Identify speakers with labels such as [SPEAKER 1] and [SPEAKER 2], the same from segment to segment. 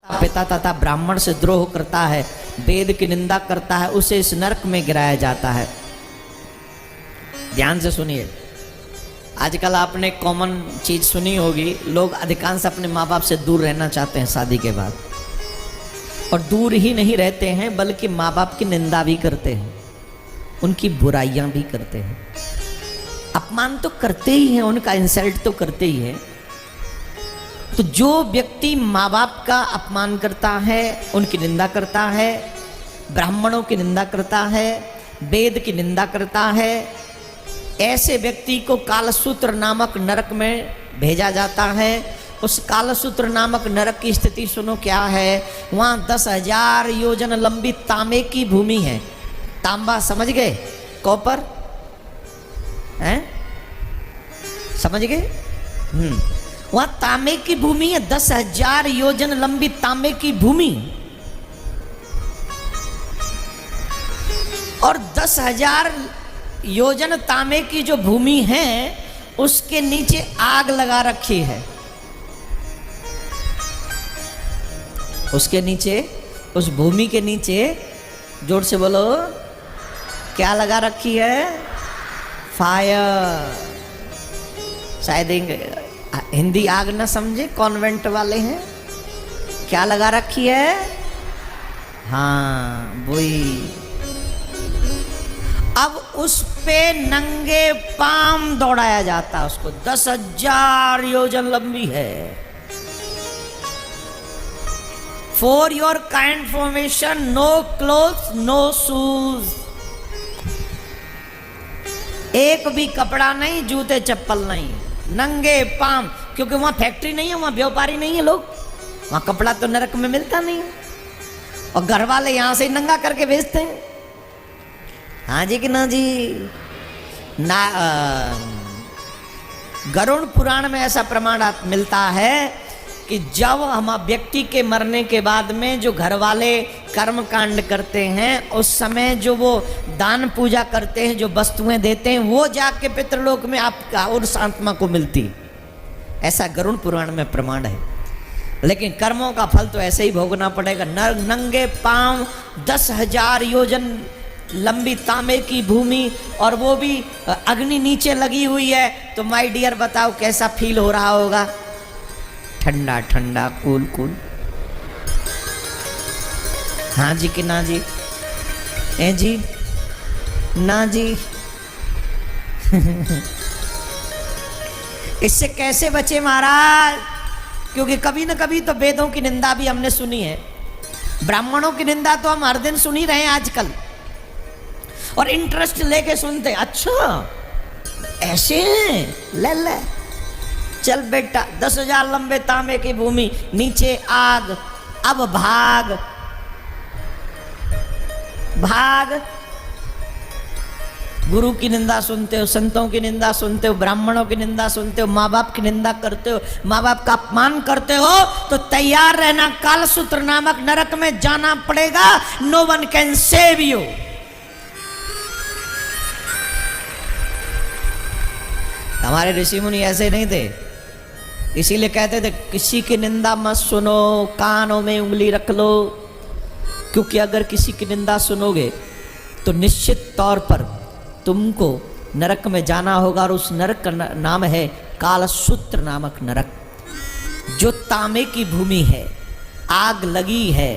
[SPEAKER 1] पिता तथा ब्राह्मण से द्रोह करता है, वेद की निंदा करता है, उसे इस नरक में गिराया जाता है। ध्यान से सुनिए, आजकल आपने कॉमन चीज सुनी होगी, लोग अधिकांश अपने माँ बाप से दूर रहना चाहते हैं शादी के बाद, और दूर ही नहीं रहते हैं बल्कि माँ बाप की निंदा भी करते हैं, उनकी बुराइयां भी करते हैं, अपमान तो करते ही हैं, उनका इंसल्ट तो करते ही हैं। तो जो व्यक्ति माँ बाप का अपमान करता है, उनकी निंदा करता है, ब्राह्मणों की निंदा करता है, वेद की निंदा करता है, ऐसे व्यक्ति को कालसूत्र नामक नरक में भेजा जाता है। उस कालसूत्र नामक नरक की स्थिति सुनो क्या है। वहाँ 10,000 योजन लंबी तांबे की भूमि है। तांबा समझ गए, कॉपर हैं, समझ गए। वहाँ तांबे की भूमि है, 10,000 योजन लंबी तांबे की भूमि, और 10,000 योजन तांबे की जो भूमि है उसके नीचे आग लगा रखी है। उसके नीचे, उस भूमि के नीचे, जोर से बोलो, क्या लगा रखी है? फायर। शायद हिंदी आग न समझे, कॉन्वेंट वाले हैं। क्या लगा रखी है? हाँ वही। अब उस पे नंगे पांव दौड़ाया जाता है उसको। 10,000 योजन लंबी है। For your kind information, no clothes, no shoes. एक भी कपड़ा नहीं, जूते चप्पल नहीं, नंगे पांव। क्योंकि वहां फैक्ट्री नहीं है, वहां व्यापारी नहीं है लोग, वहां कपड़ा तो नरक में मिलता नहीं है, और घर वाले यहां से नंगा करके भेजते हैं। हाँ जी कि ना जी ना। गरुड़ पुराण में ऐसा प्रमाण मिलता है कि जब हम व्यक्ति के मरने के बाद में जो घर वाले कर्म कांड करते हैं, उस समय जो वो दान पूजा करते हैं, जो वस्तुएं देते हैं, वो जाके पितृलोक में आपका और आत्मा को मिलती। ऐसा गरुड़ पुराण में प्रमाण है। लेकिन कर्मों का फल तो ऐसे ही भोगना पड़ेगा। नंगे पांव 10,000 योजन लंबी तांबे की भूमि, और वो भी अग्नि नीचे लगी हुई है। तो माय डियर बताओ कैसा फील हो रहा होगा? ठंडा ठंडा, कूल कूल। हाँ जी कि ना जी? ए जी ना जी। इससे कैसे बचे महाराज? क्योंकि कभी न कभी तो वेदों की निंदा भी हमने सुनी है, ब्राह्मणों की निंदा तो हम हर दिन सुन ही रहे हैं आजकल, और इंटरेस्ट लेके सुनते। अच्छा ऐसे ले ले, चल बेटा, 10,000 लंबे तांबे की भूमि, नीचे आग, अब भाग भाग। गुरु की निंदा सुनते हो, संतों की निंदा सुनते हो, ब्राह्मणों की निंदा सुनते हो, माँ बाप की निंदा करते हो, माँ बाप का अपमान करते हो, तो तैयार रहना, कालसूत्र नामक नरक में जाना पड़ेगा। No one can save you. हमारे ऋषि मुनि ऐसे नहीं थे, इसीलिए कहते थे किसी की निंदा मत सुनो, कानों में उंगली रख लो। क्योंकि अगर किसी की निंदा सुनोगे तो निश्चित तौर पर तुमको नरक में जाना होगा, और उस नरक का नाम है कालसूत्र नामक नरक, जो तांबे की भूमि है, आग लगी है।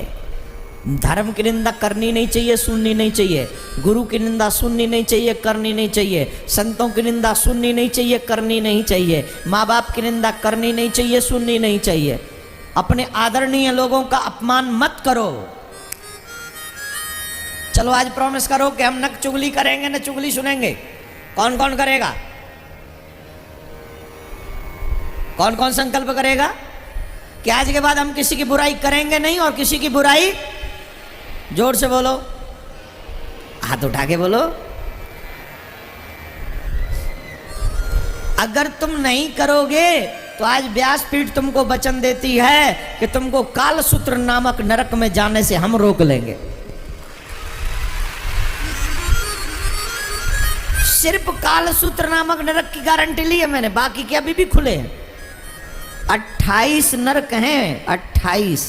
[SPEAKER 1] धर्म की निंदा करनी नहीं चाहिए, सुननी नहीं चाहिए। गुरु की निंदा सुननी नहीं चाहिए, करनी नहीं चाहिए। संतों की निंदा सुननी नहीं चाहिए, करनी नहीं चाहिए। माँ बाप की निंदा करनी नहीं चाहिए, सुननी नहीं चाहिए। अपने आदरणीय लोगों का अपमान मत करो। चलो आज प्रॉमिस करो कि हम न चुगली करेंगे, न चुगली सुनेंगे। कौन कौन करेगा? कौन कौन संकल्प करेगा कि आज के बाद हम किसी की बुराई करेंगे नहीं, और किसी की बुराई, जोर से बोलो, हाथ उठा के बोलो। अगर तुम नहीं करोगे तो आज व्यासपीठ तुमको वचन देती है कि तुमको कालसूत्र नामक नरक में जाने से हम रोक लेंगे। सिर्फ कालसूत्र नामक नरक की गारंटी ली है मैंने, बाकी के अभी भी खुले हैं। 28 नरक हैं, 28।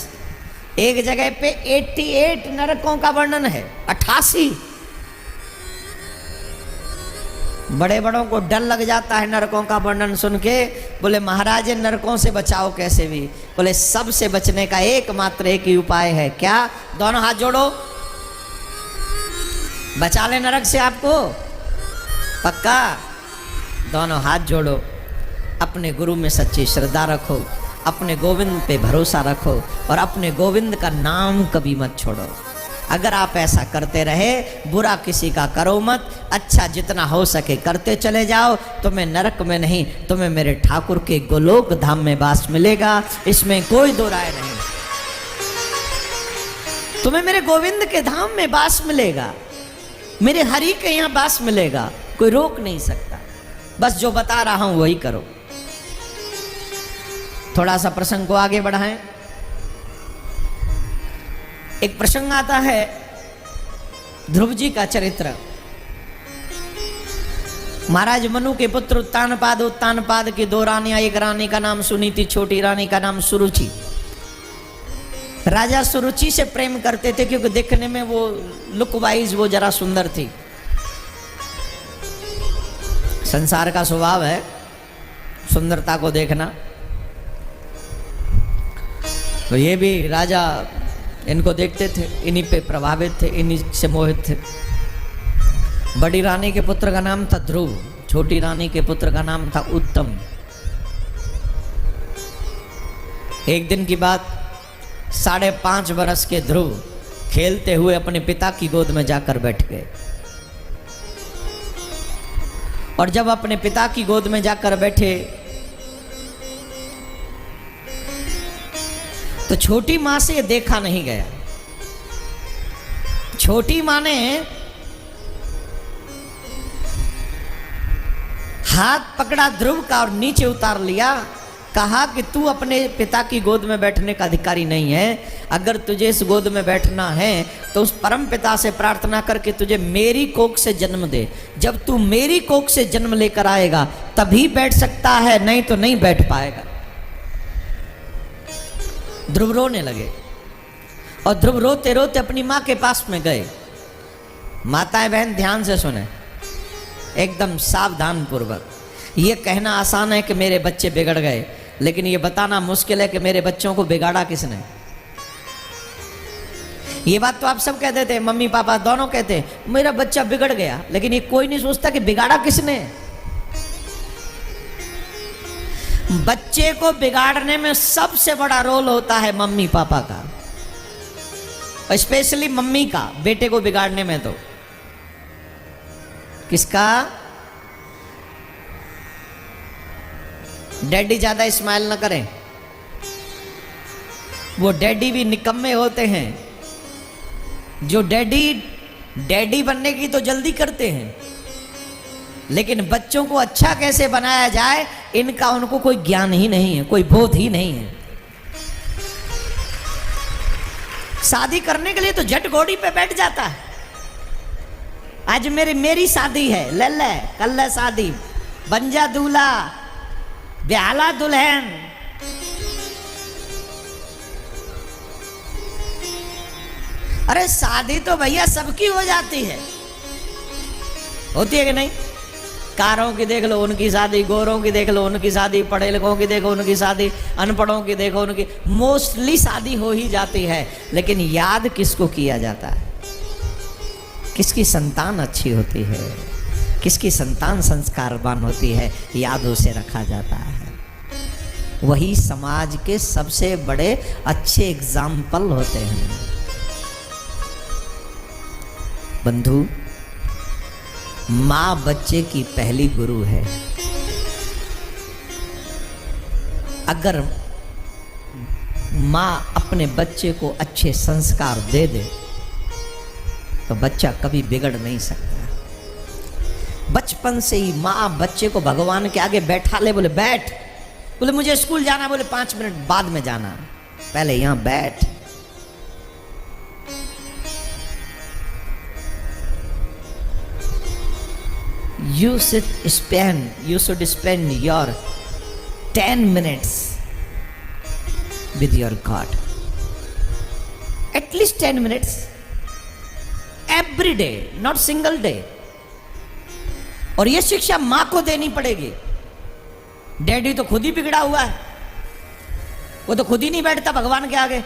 [SPEAKER 1] एक जगह पे 88 नरकों का वर्णन है, 88। बड़े बड़ों को डर लग जाता है नरकों का वर्णन सुन के। बोले महाराज नरकों से बचाओ कैसे भी? बोले सबसे बचने का एकमात्र एक ही उपाय है। क्या? दोनों हाथ जोड़ो, बचा ले नरक से आपको, पक्का। दोनों हाथ जोड़ो, अपने गुरु में सच्ची श्रद्धा रखो, अपने गोविंद पे भरोसा रखो और अपने गोविंद का नाम कभी मत छोड़ो। अगर आप ऐसा करते रहे, बुरा किसी का करो मत, अच्छा जितना हो सके करते चले जाओ, तुम्हें नरक में नहीं, तुम्हें मेरे ठाकुर के गोलोक धाम में वास मिलेगा, इसमें कोई दो राय नहीं। तुम्हें मेरे गोविंद के धाम में वास मिलेगा, मेरे हरि के यहाँ वास मिलेगा, कोई रोक नहीं सकता। बस जो बता रहा हूं वही करो। थोड़ा सा प्रसंग को आगे बढ़ाएं। एक प्रसंग आता है ध्रुव जी का चरित्र। महाराज मनु के पुत्र उत्तानपाद की दो रानियां, एक रानी का नाम सुनीति, छोटी रानी का नाम सुरुचि। राजा सुरुचि से प्रेम करते थे क्योंकि देखने में वो लुक वाइज वो जरा सुंदर थी। संसार का स्वभाव है सुंदरता को देखना, तो ये भी राजा इनको देखते थे, इन्हीं पे प्रभावित थे, इन्हीं से मोहित थे। बड़ी रानी के पुत्र का नाम था ध्रुव, छोटी रानी के पुत्र का नाम था उत्तम। एक दिन की बात, 5.5 वर्ष के ध्रुव खेलते हुए अपने पिता की गोद में जाकर बैठ गए। और जब अपने पिता की गोद में जाकर बैठे तो छोटी मां से ये देखा नहीं गया। छोटी मां ने हाथ पकड़ा ध्रुव का और नीचे उतार लिया, कहा कि तू अपने पिता की गोद में बैठने का अधिकारी नहीं है। अगर तुझे इस गोद में बैठना है तो उस परम पिता से प्रार्थना करके तुझे मेरी कोख से जन्म दे। जब तू मेरी कोख से जन्म लेकर आएगा तभी बैठ सकता है, नहीं तो नहीं बैठ पाएगा। ध्रुव रोने लगे और ध्रुव रोते रोते अपनी मां के पास में गए। माताएं बहन ध्यान से सुने, एकदम सावधान पूर्वक। ये कहना आसान है कि मेरे बच्चे बिगड़ गए, लेकिन ये बताना मुश्किल है कि मेरे बच्चों को बिगाड़ा किसने। ये बात तो आप सब कह देते हैं, मम्मी पापा दोनों कहते हैं मेरा बच्चा बिगड़ गया, लेकिन ये कोई नहीं सोचता कि बिगाड़ा किसने। बच्चे को बिगाड़ने में सबसे बड़ा रोल होता है मम्मी पापा का, स्पेशली मम्मी का बेटे को बिगाड़ने में। तो किसका? डैडी ज्यादा स्माइल न करें, वो डैडी भी निकम्मे होते हैं। जो डैडी बनने की तो जल्दी करते हैं, लेकिन बच्चों को अच्छा कैसे बनाया जाए इनका उनको कोई ज्ञान ही नहीं है, कोई बोध ही नहीं है। शादी करने के लिए तो झट घोड़ी पे बैठ जाता है। आज मेरी शादी है, ले कल शादी, बन जा दूल्हा, ब्याहला दुल्हन। अरे शादी तो भैया सबकी हो जाती है, होती है कि नहीं? कारों की देख लो उनकी शादी, गोरों की देख लो उनकी शादी, पढ़े लिखों की देखो उनकी शादी, अनपढ़ों की देखो उनकी, मोस्टली शादी हो ही जाती है। लेकिन याद किसको किया जाता है? किसकी संतान अच्छी होती है, किसकी संतान संस्कारवान होती है, याद उसे रखा जाता है। वही समाज के सबसे बड़े अच्छे एग्जाम्पल होते हैं। बंधु, मां बच्चे की पहली गुरु है। अगर मां अपने बच्चे को अच्छे संस्कार दे दे तो बच्चा कभी बिगड़ नहीं सकता। बचपन से ही मां बच्चे को भगवान के आगे बैठा ले, बोले बैठ, बोले मुझे स्कूल जाना, बोले 5 मिनट बाद में जाना, पहले यहां बैठ। You should spend your 10 minutes with your God. At least 10 minutes every day, not single day. और यह शिक्षा मां को देनी पड़ेगी। डैडी तो खुद ही बिगड़ा हुआ है, वो तो खुद ही नहीं बैठता भगवान के आगे।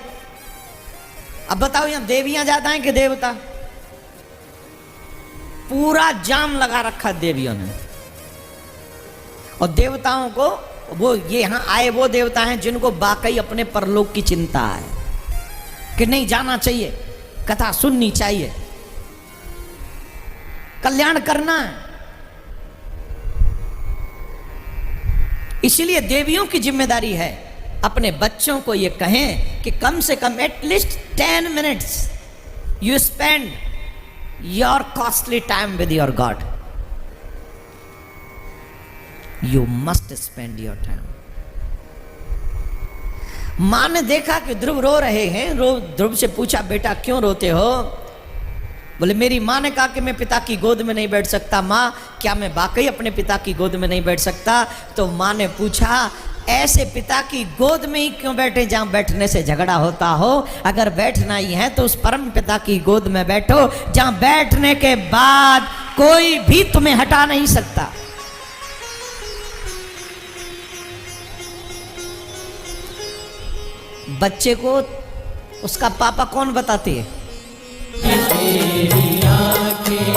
[SPEAKER 1] अब बताओ यहां देवियां ज्यादा हैं कि देवता? पूरा जाम लगा रखा देवियों ने। और देवताओं को, वो ये यहां आए वो देवता हैं जिनको वाकई अपने परलोक की चिंता है कि नहीं जाना चाहिए, कथा सुननी चाहिए, कल्याण करना है। इसलिए देवियों की जिम्मेदारी है अपने बच्चों को ये कहें कि कम से कम at least 10 minutes you spend your costly time with your God. You must spend your time. मां ने देखा कि ध्रुव रो रहे हैं, ध्रुव से पूछा बेटा क्यों रोते हो? बोले मेरी मां ने कहा कि मैं पिता की गोद में नहीं बैठ सकता। मां क्या मैं वाकई अपने पिता की गोद में नहीं बैठ सकता? तो मां ने पूछा ऐसे पिता की गोद में ही क्यों बैठे जहां बैठने से झगड़ा होता हो? अगर बैठना ही है तो उस परम पिता की गोद में बैठो जहां बैठने के बाद कोई भी तुम्हें हटा नहीं सकता। बच्चे को उसका पापा कौन बताती है? तेरी आँखें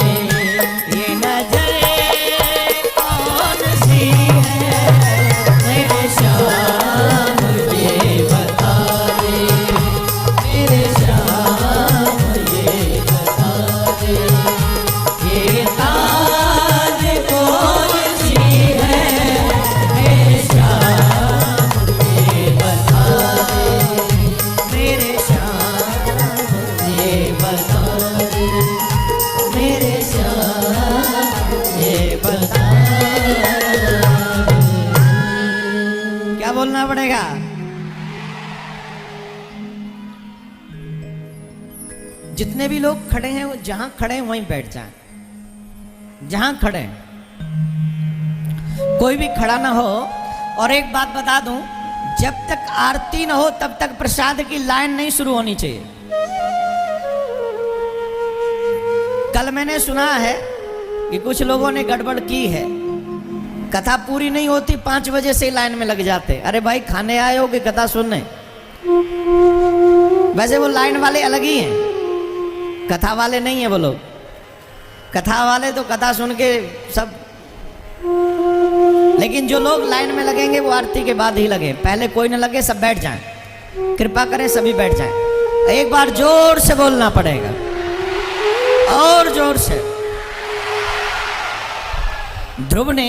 [SPEAKER 1] ये नजरें कौन सी है, मेरे श्याम ये बता दे, मेरे श्याम ये बता दे, ये ताज कौन सी है, मेरे श्याम ये बता दे, मेरे श्याम ये बता दे, मेरे श्याम ये बता दे। क्या बोलना पड़ेगा? जितने भी लोग खड़े हैं वो जहां खड़े हैं वहीं बैठ जाएं, जहां खड़े हैं, कोई भी खड़ा ना हो। और एक बात बता दूं, जब तक आरती ना हो तब तक प्रसाद की लाइन नहीं शुरू होनी चाहिए। कल मैंने सुना है कि कुछ लोगों ने गड़बड़ की है, कथा पूरी नहीं होती 5 बजे से लाइन में लग जाते। अरे भाई खाने आए हो कि कथा सुनने? वैसे वो लाइन वाले अलग ही हैं, कथा वाले नहीं है वो लोग। कथा वाले तो कथा सुन के सब, लेकिन जो लोग लाइन में लगेंगे वो आरती के बाद ही लगे, पहले कोई न लगे, सब बैठ जाएं। कृपा करें सभी बैठ जाएं। एक बार जोर से बोलना पड़ेगा, और जोर से। ध्रुव ने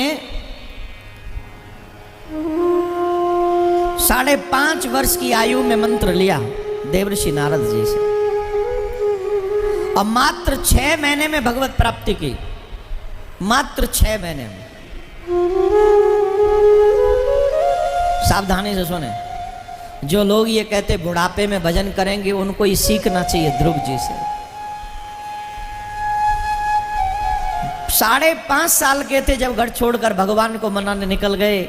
[SPEAKER 1] 5.5 वर्ष की आयु में मंत्र लिया देवर्षि नारद जी से, और मात्र 6 महीने में भगवत प्राप्ति की। मात्र 6 महीने में। सावधानी से सुने, जो लोग ये कहते बुढ़ापे में भजन करेंगे उनको ये सीखना चाहिए ध्रुव जी से। 5.5 साल के थे जब घर छोड़कर भगवान को मनाने निकल गए,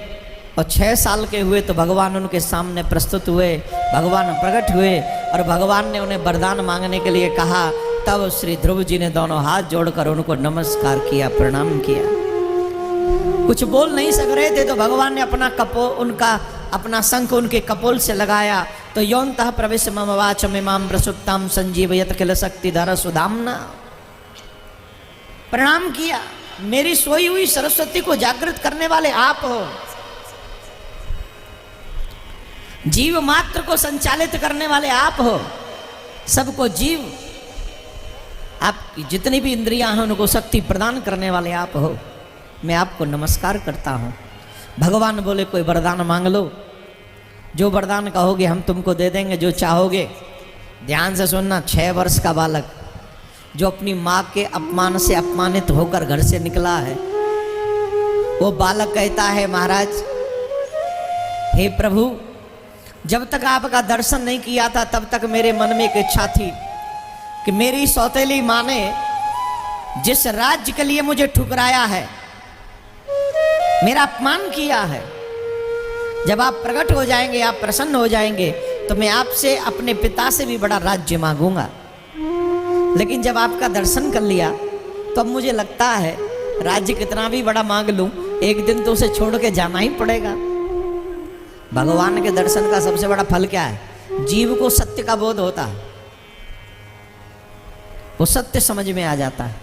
[SPEAKER 1] और 6 साल के हुए तो भगवान उनके सामने प्रस्तुत हुए, भगवान प्रकट हुए और भगवान ने उन्हें वरदान मांगने के लिए कहा। तब श्री ध्रुव जी ने दोनों हाथ जोड़कर उनको नमस्कार किया, प्रणाम किया। कुछ बोल नहीं सक रहे थे तो भगवान ने अपना शंख उनके कपोल से लगाया, तो यौनतः प्रवेश मम वाचम इमाम प्रसुप्ताम संजीवयत किल शक्तिधर सुधाम्ना। प्रणाम किया, मेरी सोई हुई सरस्वती को जागृत करने वाले आप हो, जीव मात्र को संचालित करने वाले आप हो, सबको जीव, आपकी जितनी भी इंद्रियां हैं उनको शक्ति प्रदान करने वाले आप हो। मैं आपको नमस्कार करता हूं। भगवान बोले कोई वरदान मांग लो, जो वरदान कहोगे हम तुमको दे देंगे, जो चाहोगे। ध्यान से सुनना, 6 वर्ष का बालक जो अपनी माँ के अपमान से अपमानित होकर घर से निकला है, वो बालक कहता है महाराज, हे प्रभु, जब तक आपका दर्शन नहीं किया था तब तक मेरे मन में एक इच्छा थी कि मेरी सौतेली माँ ने जिस राज्य के लिए मुझे ठुकराया है, मेरा अपमान किया है, जब आप प्रकट हो जाएंगे, आप प्रसन्न हो जाएंगे तो मैं आपसे अपने पिता से भी बड़ा राज्य मांगूंगा। लेकिन जब आपका दर्शन कर लिया तो अब मुझे लगता है राज्य कितना भी बड़ा मांग लूं, एक दिन तो उसे छोड़ के जाना ही पड़ेगा। भगवान के दर्शन का सबसे बड़ा फल क्या है? जीव को सत्य का बोध होता है, वो सत्य समझ में आ जाता है।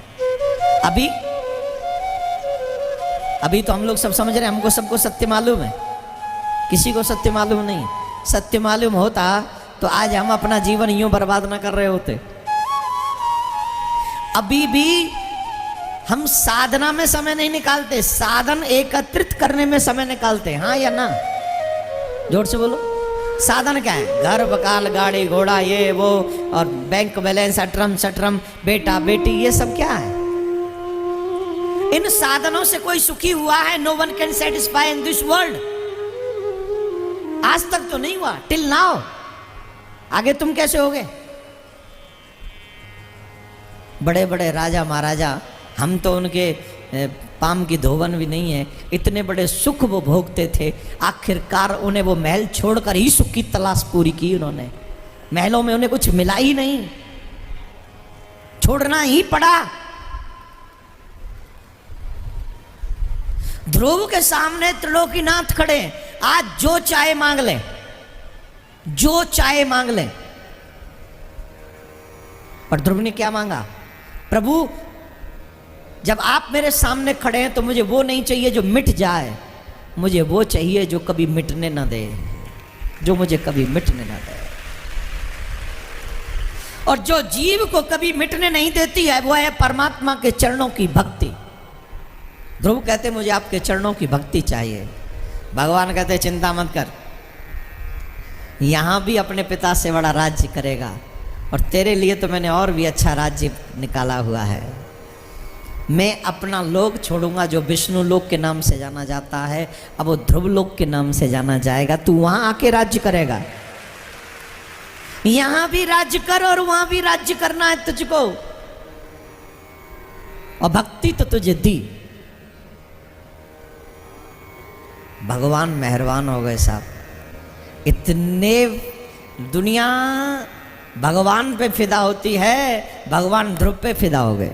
[SPEAKER 1] अभी तो हम लोग सब समझ रहे हैं, हमको सबको सत्य मालूम है, किसी को सत्य मालूम नहीं। सत्य मालूम होता तो आज हम अपना जीवन यूं बर्बाद ना कर रहे होते। अभी भी हम साधना में समय नहीं निकालते, साधन एकत्रित करने में समय निकालते। हाँ या ना? जोर से बोलो। साधन क्या है? घर बकाल गाड़ी घोड़ा ये वो और बैंक बैलेंस अटरम सटरम बेटा बेटी, ये सब क्या है? इन साधनों से कोई सुखी हुआ है? No one can satisfy in this world. आज तक तो नहीं हुआ, टिल नाउ। आगे तुम कैसे होगे? बड़े बड़े राजा महाराजा, हम तो उनके पाम की धोवन भी नहीं है, इतने बड़े सुख वो भोगते थे, आखिरकार उन्हें वो महल छोड़कर ही सुख की तलाश पूरी की उन्होंने। महलों में उन्हें कुछ मिला ही नहीं, छोड़ना ही पड़ा। ध्रुव के सामने त्रिलोकीनाथ खड़े, आज जो चाहे मांग ले, जो चाहे मांग ले। पर ध्रुव ने क्या मांगा? प्रभु जब आप मेरे सामने खड़े हैं तो मुझे वो नहीं चाहिए जो मिट जाए, मुझे वो चाहिए जो कभी मिटने ना दे, जो मुझे कभी मिटने ना दे। और जो जीव को कभी मिटने नहीं देती है वो है परमात्मा के चरणों की भक्ति। ध्रुव कहते मुझे आपके चरणों की भक्ति चाहिए। भगवान कहते चिंता मत कर, यहां भी अपने पिता से बड़ा राज्य करेगा, और तेरे लिए तो मैंने और भी अच्छा राज्य निकाला हुआ है। मैं अपना लोक छोड़ूंगा जो विष्णु लोक के नाम से जाना जाता है, अब वो ध्रुव लोक के नाम से जाना जाएगा। तू वहां आके राज्य करेगा, यहां भी राज्य कर और वहां भी राज्य करना है तुझको। और भक्ति तो तुझे दी। भगवान मेहरबान हो गए साहब। इतने दुनिया भगवान पे फिदा होती है, भगवान ध्रुव पे फिदा हो गए।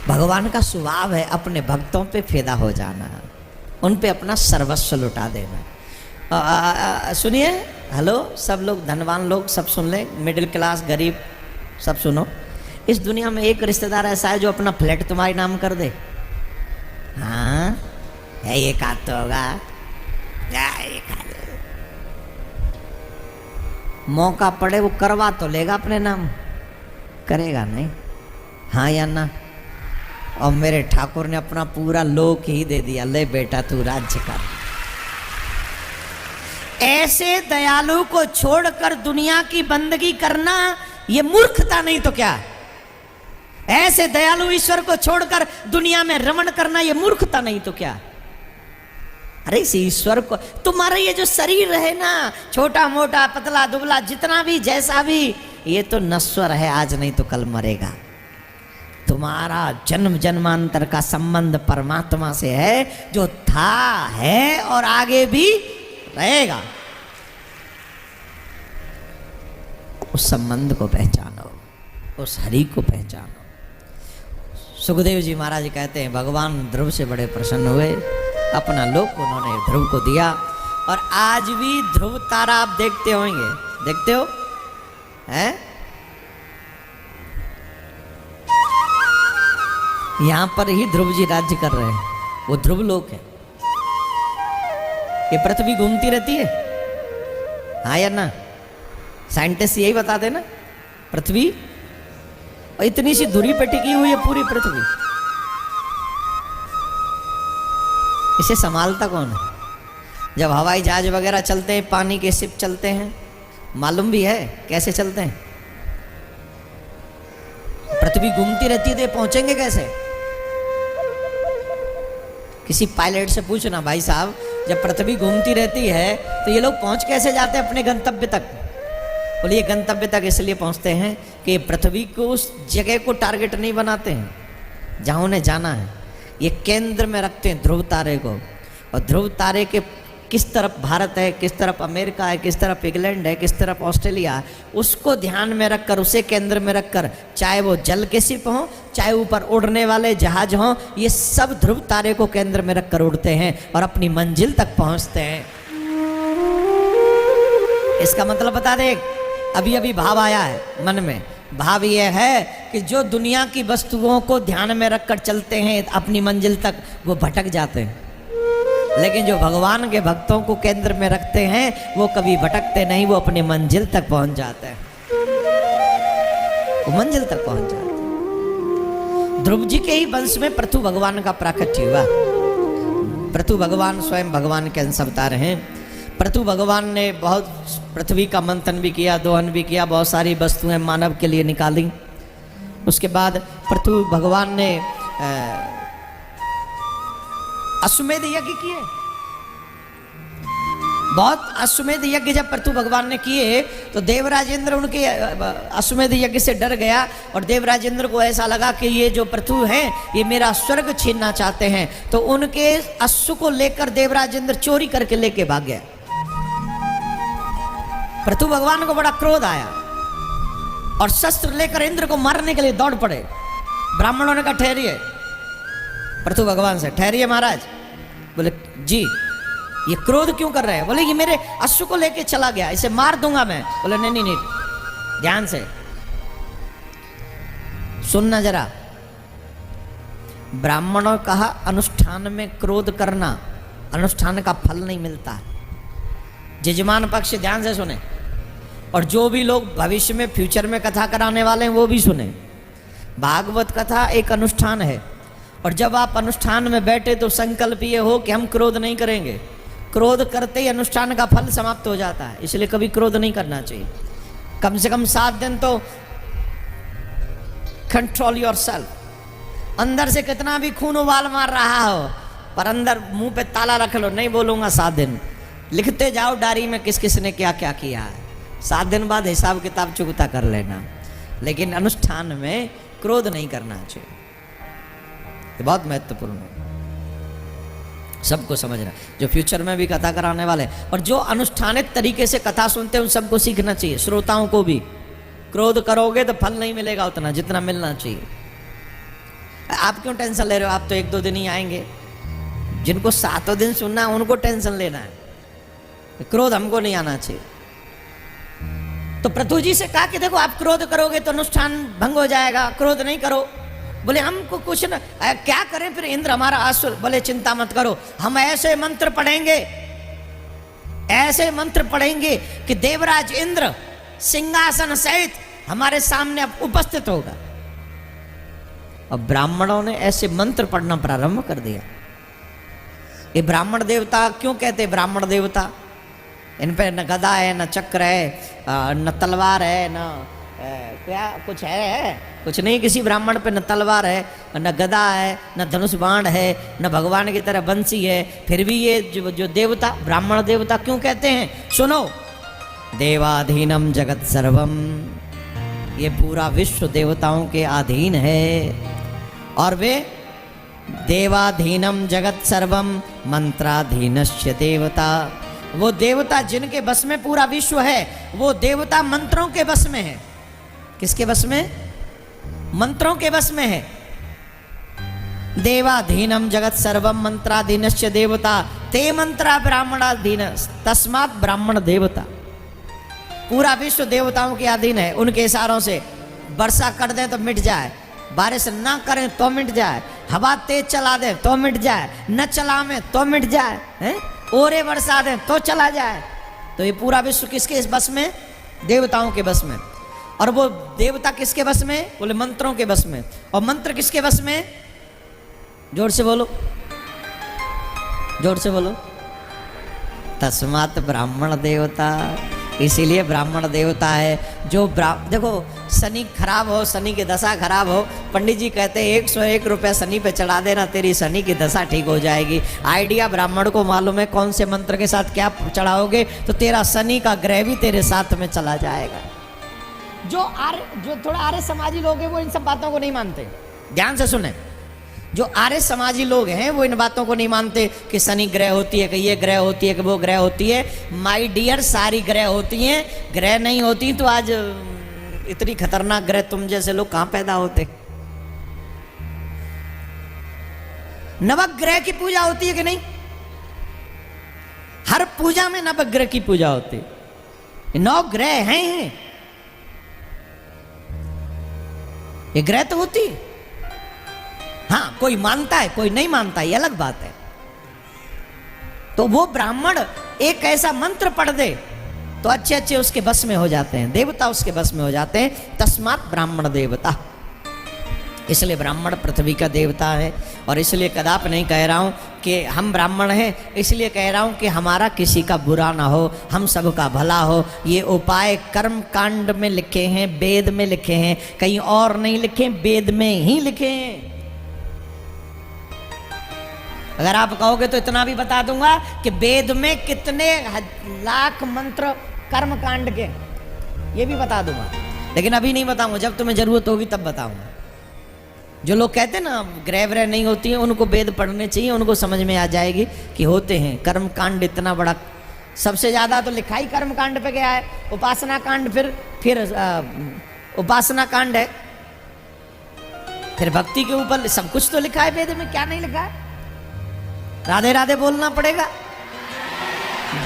[SPEAKER 1] भगवान का स्वभाव है अपने भक्तों पे फिदा हो जाना, उन पे अपना सर्वस्व लुटा देना। सुनिए, हेलो सब लोग, धनवान लोग सब सुन ले, मिडिल क्लास गरीब सब सुनो। इस दुनिया में एक रिश्तेदार ऐसा है जो अपना फ्लैट तुम्हारे नाम कर दे? हाँ है, एक आध तो होगा। मौका पड़े वो करवा तो लेगा अपने नाम, करेगा नहीं? हाँ या ना? और मेरे ठाकुर ने अपना पूरा लोक ही दे दिया, ले बेटा तू राज्य कर। ऐसे दयालु को छोड़कर दुनिया की बंदगी करना ये मूर्खता नहीं तो क्या? ऐसे दयालु ईश्वर को छोड़कर दुनिया में रमण करना ये मूर्खता नहीं तो क्या? अरे इस ईश्वर को, तुम्हारा ये जो शरीर है ना, छोटा मोटा पतला दुबला जितना भी जैसा भी, ये तो नश्वर है, आज नहीं तो कल मरेगा। तुम्हारा जन्म जन्मांतर का संबंध परमात्मा से है, जो था है और आगे भी रहेगा। उस संबंध को पहचानो, उस हरि को पहचानो। सुखदेव जी महाराज कहते हैं भगवान ध्रुव से बड़े प्रसन्न हुए, अपना लोक उन्होंने ध्रुव को दिया। और आज भी ध्रुव तारा आप देखते होंगे, देखते हो हैं? यहां पर ही ध्रुव जी राज्य कर रहे हैं, वो ध्रुव लोक है। ये पृथ्वी घूमती रहती है, हाँ या ना? साइंटिस्ट यही बताते ना, पृथ्वी और इतनी सी धुरी पे टिकी हुई है पूरी पृथ्वी। इसे संभालता कौन है? जब हवाई जहाज वगैरह चलते हैं, पानी के शिप चलते हैं, मालूम भी है कैसे चलते हैं? पृथ्वी घूमती रहती है तो ये पहुंचेंगे कैसे? किसी पायलट से पूछना, भाई साहब जब पृथ्वी घूमती रहती है तो ये लोग पहुंच कैसे जाते हैं अपने गंतव्य तक? बोले ये गंतव्य तक इसलिए पहुंचते हैं कि पृथ्वी को उस जगह को टारगेट नहीं बनाते हैं जहां उन्हें जाना है, ये केंद्र में रखते हैं ध्रुव तारे को। और ध्रुव तारे के किस तरफ भारत है, किस तरफ अमेरिका है, किस तरफ इंग्लैंड है, किस तरफ ऑस्ट्रेलिया है, उसको ध्यान में रखकर, उसे केंद्र में रखकर, चाहे वो जल के शिप हों, चाहे ऊपर उड़ने वाले जहाज हों, ये सब ध्रुव तारे को केंद्र में रखकर उड़ते हैं और अपनी मंजिल तक पहुंचते हैं। इसका मतलब बता दे, अभी अभी भाव आया है मन में। भाव यह है कि जो दुनिया की वस्तुओं को ध्यान में रखकर चलते हैं अपनी मंजिल तक, वो भटक जाते हैं, लेकिन जो भगवान के भक्तों को केंद्र में रखते हैं वो कभी भटकते नहीं, वो अपनी मंजिल तक पहुंच जाते हैं, वो मंजिल तक पहुंच जाते हैं। ध्रुव जी के ही वंश में पृथु भगवान का प्राकट्य हुआ। पृथु भगवान स्वयं भगवान के अंश अवतार हैं। पृथु भगवान ने बहुत पृथ्वी का मंथन भी किया, दोहन भी किया, बहुत सारी वस्तुएं मानव के लिए निकाली। उसके बाद पृथु भगवान ने अश्वमेध यज्ञ किए। बहुत अश्वमेध यज्ञ जब पृथु भगवान ने किए तो देवराज इंद्र उनके अश्वमेध यज्ञ से डर गया और देवराज इंद्र को ऐसा लगा कि ये जो पृथु हैं ये मेरा स्वर्ग छीनना चाहते हैं, तो उनके अश्व को लेकर देवराज इंद्र चोरी करके लेके भाग गया। पृथु भगवान को बड़ा क्रोध आया और शस्त्र लेकर इंद्र को मारने के लिए दौड़ पड़े। ब्राह्मणों ने कहा ठहरिए, पृथु भगवान से, ठहरिए महाराज। बोले जी ये क्रोध क्यों कर रहे हैं? बोले ये मेरे अश्व को लेके चला गया, इसे मार दूंगा मैं। बोले नहीं नहीं नहीं, ध्यान से सुनना जरा। ब्राह्मणों कहा अनुष्ठान में क्रोध करना अनुष्ठान का फल नहीं मिलता है। जजमान पक्ष ध्यान से सुने, और जो भी लोग भविष्य में फ्यूचर में कथा कराने वाले हैं वो भी सुने। भागवत कथा एक अनुष्ठान है, और जब आप अनुष्ठान में बैठे तो संकल्प ये हो कि हम क्रोध नहीं करेंगे। क्रोध करते ही अनुष्ठान का फल समाप्त हो जाता है, इसलिए कभी क्रोध नहीं करना चाहिए। कम से कम 7 दिन तो कंट्रोल योरसेल्फ। अंदर से कितना भी खून उबाल मार रहा हो, पर अंदर मुंह पे ताला रख लो, नहीं बोलूंगा 7 दिन। लिखते जाओ डायरी में किस किस ने क्या क्या किया है, 7 दिन बाद हिसाब किताब चुकता कर लेना। लेकिन अनुष्ठान में क्रोध नहीं करना चाहिए, ये बहुत महत्वपूर्ण है, सबको समझना। जो फ्यूचर में भी कथा कराने वाले और जो अनुष्ठानित तरीके से कथा सुनते हैं उन सबको सीखना चाहिए, श्रोताओं को भी। क्रोध करोगे तो फल नहीं मिलेगा उतना जितना मिलना चाहिए। आप क्यों टेंशन ले रहे हो? आप तो 1-2 दिन ही आएंगे। जिनको 7 दिन सुनना है उनको टेंशन लेना है, क्रोध हमको नहीं आना चाहिए। तो पृथु जी से कहा कि देखो आप क्रोध करोगे तो अनुष्ठान भंग हो जाएगा, क्रोध नहीं करो। बोले हमको कुछ न क्या करें फिर इंद्र हमारा आसुर? बोले चिंता मत करो, हम ऐसे मंत्र पढ़ेंगे, ऐसे मंत्र पढ़ेंगे कि देवराज इंद्र सिंहासन सहित हमारे सामने अब उपस्थित होगा। अब ब्राह्मणों ने ऐसे मंत्र पढ़ना प्रारंभ कर दिया। ये ब्राह्मण देवता क्यों कहते ब्राह्मण देवता? इन पे न गदा है, न चक्र है, न तलवार है, न क्या कुछ है? कुछ नहीं। किसी ब्राह्मण पे न तलवार है, न गदा है, न धनुष बाण है, न भगवान की तरह बंसी है। फिर भी ये जो देवता ब्राह्मण देवता क्यों कहते हैं? सुनो, देवाधीनम जगत सर्वम, ये पूरा विश्व देवताओं के अधीन है। और वे देवाधीनम जगत सर्वम मंत्राधीनस्य देवता, वो देवता जिनके बस में पूरा विश्व है, वो देवता मंत्रों के बस में है। किसके बस में? मंत्रों के बस में है। देवाधीनम जगत सर्वम मंत्राधीनस्य देवता ते मंत्रा ब्राह्मणाधीन तस्मात् ब्राह्मण देवता। पूरा विश्व देवताओं के अधीन है। उनके इशारों से वर्षा कर दें तो मिट जाए, बारिश ना करें तो मिट जाए, हवा तेज चला दें तो मिट जाए, न चलावें तो मिट जाए, हैं? ओरे बरसा दें तो चला जाए। तो ये पूरा विश्व किसके इस बस में? देवताओं के बस में। और वो देवता किसके बस में? बोले मंत्रों के बस में। और मंत्र किसके बस में? जोर से बोलो, जोर से बोलो। तस्मात् ब्राह्मण देवता, इसीलिए ब्राह्मण देवता है। जो देखो शनि खराब हो, शनि की दशा खराब हो, पंडित जी कहते हैं 101 रुपया शनि पे चढ़ा देना, तेरी शनि की दशा ठीक हो जाएगी। आइडिया ब्राह्मण को मालूम है कौन से मंत्र के साथ क्या चढ़ाओगे तो तेरा शनि का ग्रह भी तेरे साथ में चला जाएगा। जो थोड़ा आर्य समाजी लोग हैं वो इन सब बातों को नहीं मानते। ध्यान से सुने, जो आर्य समाजी लोग हैं वो इन बातों को नहीं मानते कि शनि ग्रह होती है, कि ये ग्रह होती है, कि वो ग्रह होती है। माय डियर, सारी ग्रह होती हैं। ग्रह नहीं होती तो आज इतनी खतरनाक ग्रह तुम जैसे लोग कहां पैदा होते। नवग्रह की पूजा होती है कि नहीं? हर पूजा में नवग्रह की पूजा होती है। 9 ग्रह हैं, ये ग्रह तो होती है। हाँ, कोई मानता है कोई नहीं मानता, ये अलग बात है। तो वो ब्राह्मण एक ऐसा मंत्र पढ़ दे तो अच्छे अच्छे उसके बस में हो जाते हैं, देवता उसके बस में हो जाते हैं। तस्मात् ब्राह्मण देवता, इसलिए ब्राह्मण पृथ्वी का देवता है। और इसलिए कदापि नहीं कह रहा हूं कि हम ब्राह्मण हैं, इसलिए कह रहा हूं कि हमारा किसी का बुरा ना हो, हम सबका भला हो। ये उपाय कर्म कांड में लिखे हैं, वेद में लिखे हैं, कहीं और नहीं लिखे, वेद में ही लिखे हैं। अगर आप कहोगे तो इतना भी बता दूंगा कि वेद में कितने लाख मंत्र कर्म कांड के, ये भी बता दूंगा, लेकिन अभी नहीं बताऊंगा, जब तुम्हें जरूरत होगी तब बताऊंगा। जो लोग कहते हैं ना ग्रह व्रह नहीं होती हैं, उनको वेद पढ़ने चाहिए, उनको समझ में आ जाएगी कि होते हैं। कर्म कांड इतना बड़ा, सबसे ज्यादा तो लिखा ही कर्म कांड पे गया है। उपासना कांड फिर उपासना कांड है, फिर भक्ति के ऊपर सब कुछ तो लिखा है वेद में, क्या नहीं लिखा है? राधे राधे बोलना पड़ेगा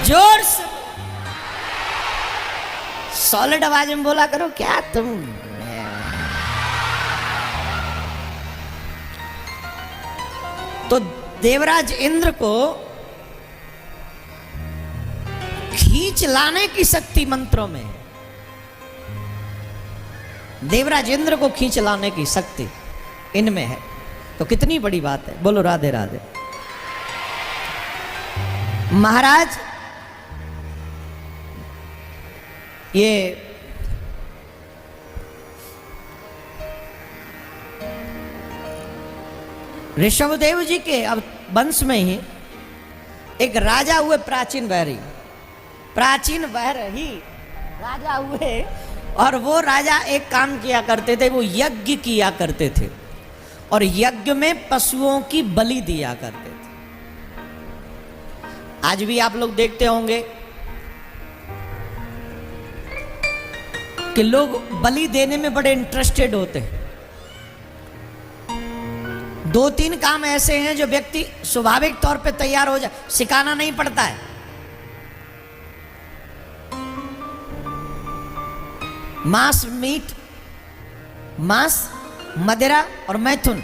[SPEAKER 1] जोर से, सॉलिड आवाज में बोला करो। क्या तुम तो देवराज इंद्र को खींच लाने की शक्ति मंत्रों में, देवराज इंद्र को खींच लाने की शक्ति इनमें है। तो कितनी बड़ी बात है, बोलो राधे राधे। महाराज ये ऋषभदेव जी के अब वंश में ही एक राजा हुए, प्राचीन बहरी राजा हुए। और वो राजा एक काम किया करते थे, वो यज्ञ किया करते थे और यज्ञ में पशुओं की बलि दिया करते थे। आज भी आप लोग देखते होंगे कि लोग बलि देने में बड़े इंटरेस्टेड होते हैं। 2-3 काम ऐसे हैं जो व्यक्ति स्वाभाविक तौर पे तैयार हो जाए, सिखाना नहीं पड़ता है। मांस, मीट, मांस, मदिरा और मैथुन,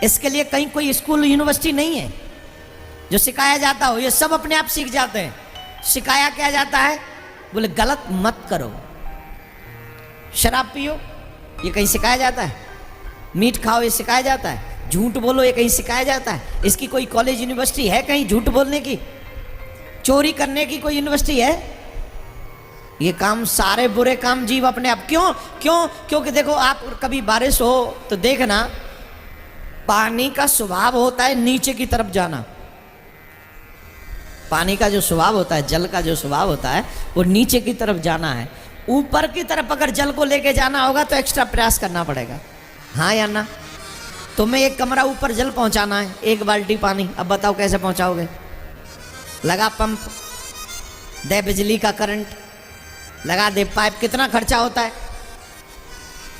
[SPEAKER 1] इसके लिए कहीं कोई स्कूल यूनिवर्सिटी नहीं है जो सिखाया जाता हो। ये सब अपने आप सीख जाते हैं। सिखाया क्या जाता है? बोले गलत मत करो, शराब पियो, ये कहीं सिखाया जाता है? मीट खाओ, ये सिखाया जाता है? झूठ बोलो, ये कहीं सिखाया जाता है? इसकी कोई कॉलेज यूनिवर्सिटी है कहीं झूठ बोलने की? चोरी करने की कोई यूनिवर्सिटी है? ये काम, सारे बुरे काम जीव अपने आप। क्योंकि देखो, आप कभी बारिश हो तो देखना, पानी का स्वभाव होता है नीचे की तरफ जाना। पानी का जो स्वभाव होता है, जल का जो स्वभाव होता है, वो नीचे की तरफ जाना है। ऊपर की तरफ अगर जल को लेके जाना होगा तो एक्स्ट्रा प्रयास करना पड़ेगा, हाँ या ना? तुम्हें एक कमरा ऊपर जल पहुंचाना है, 1 बाल्टी पानी, अब बताओ कैसे पहुंचाओगे? लगा पंप, दे बिजली का करंट, लगा दे पाइप। कितना खर्चा होता है?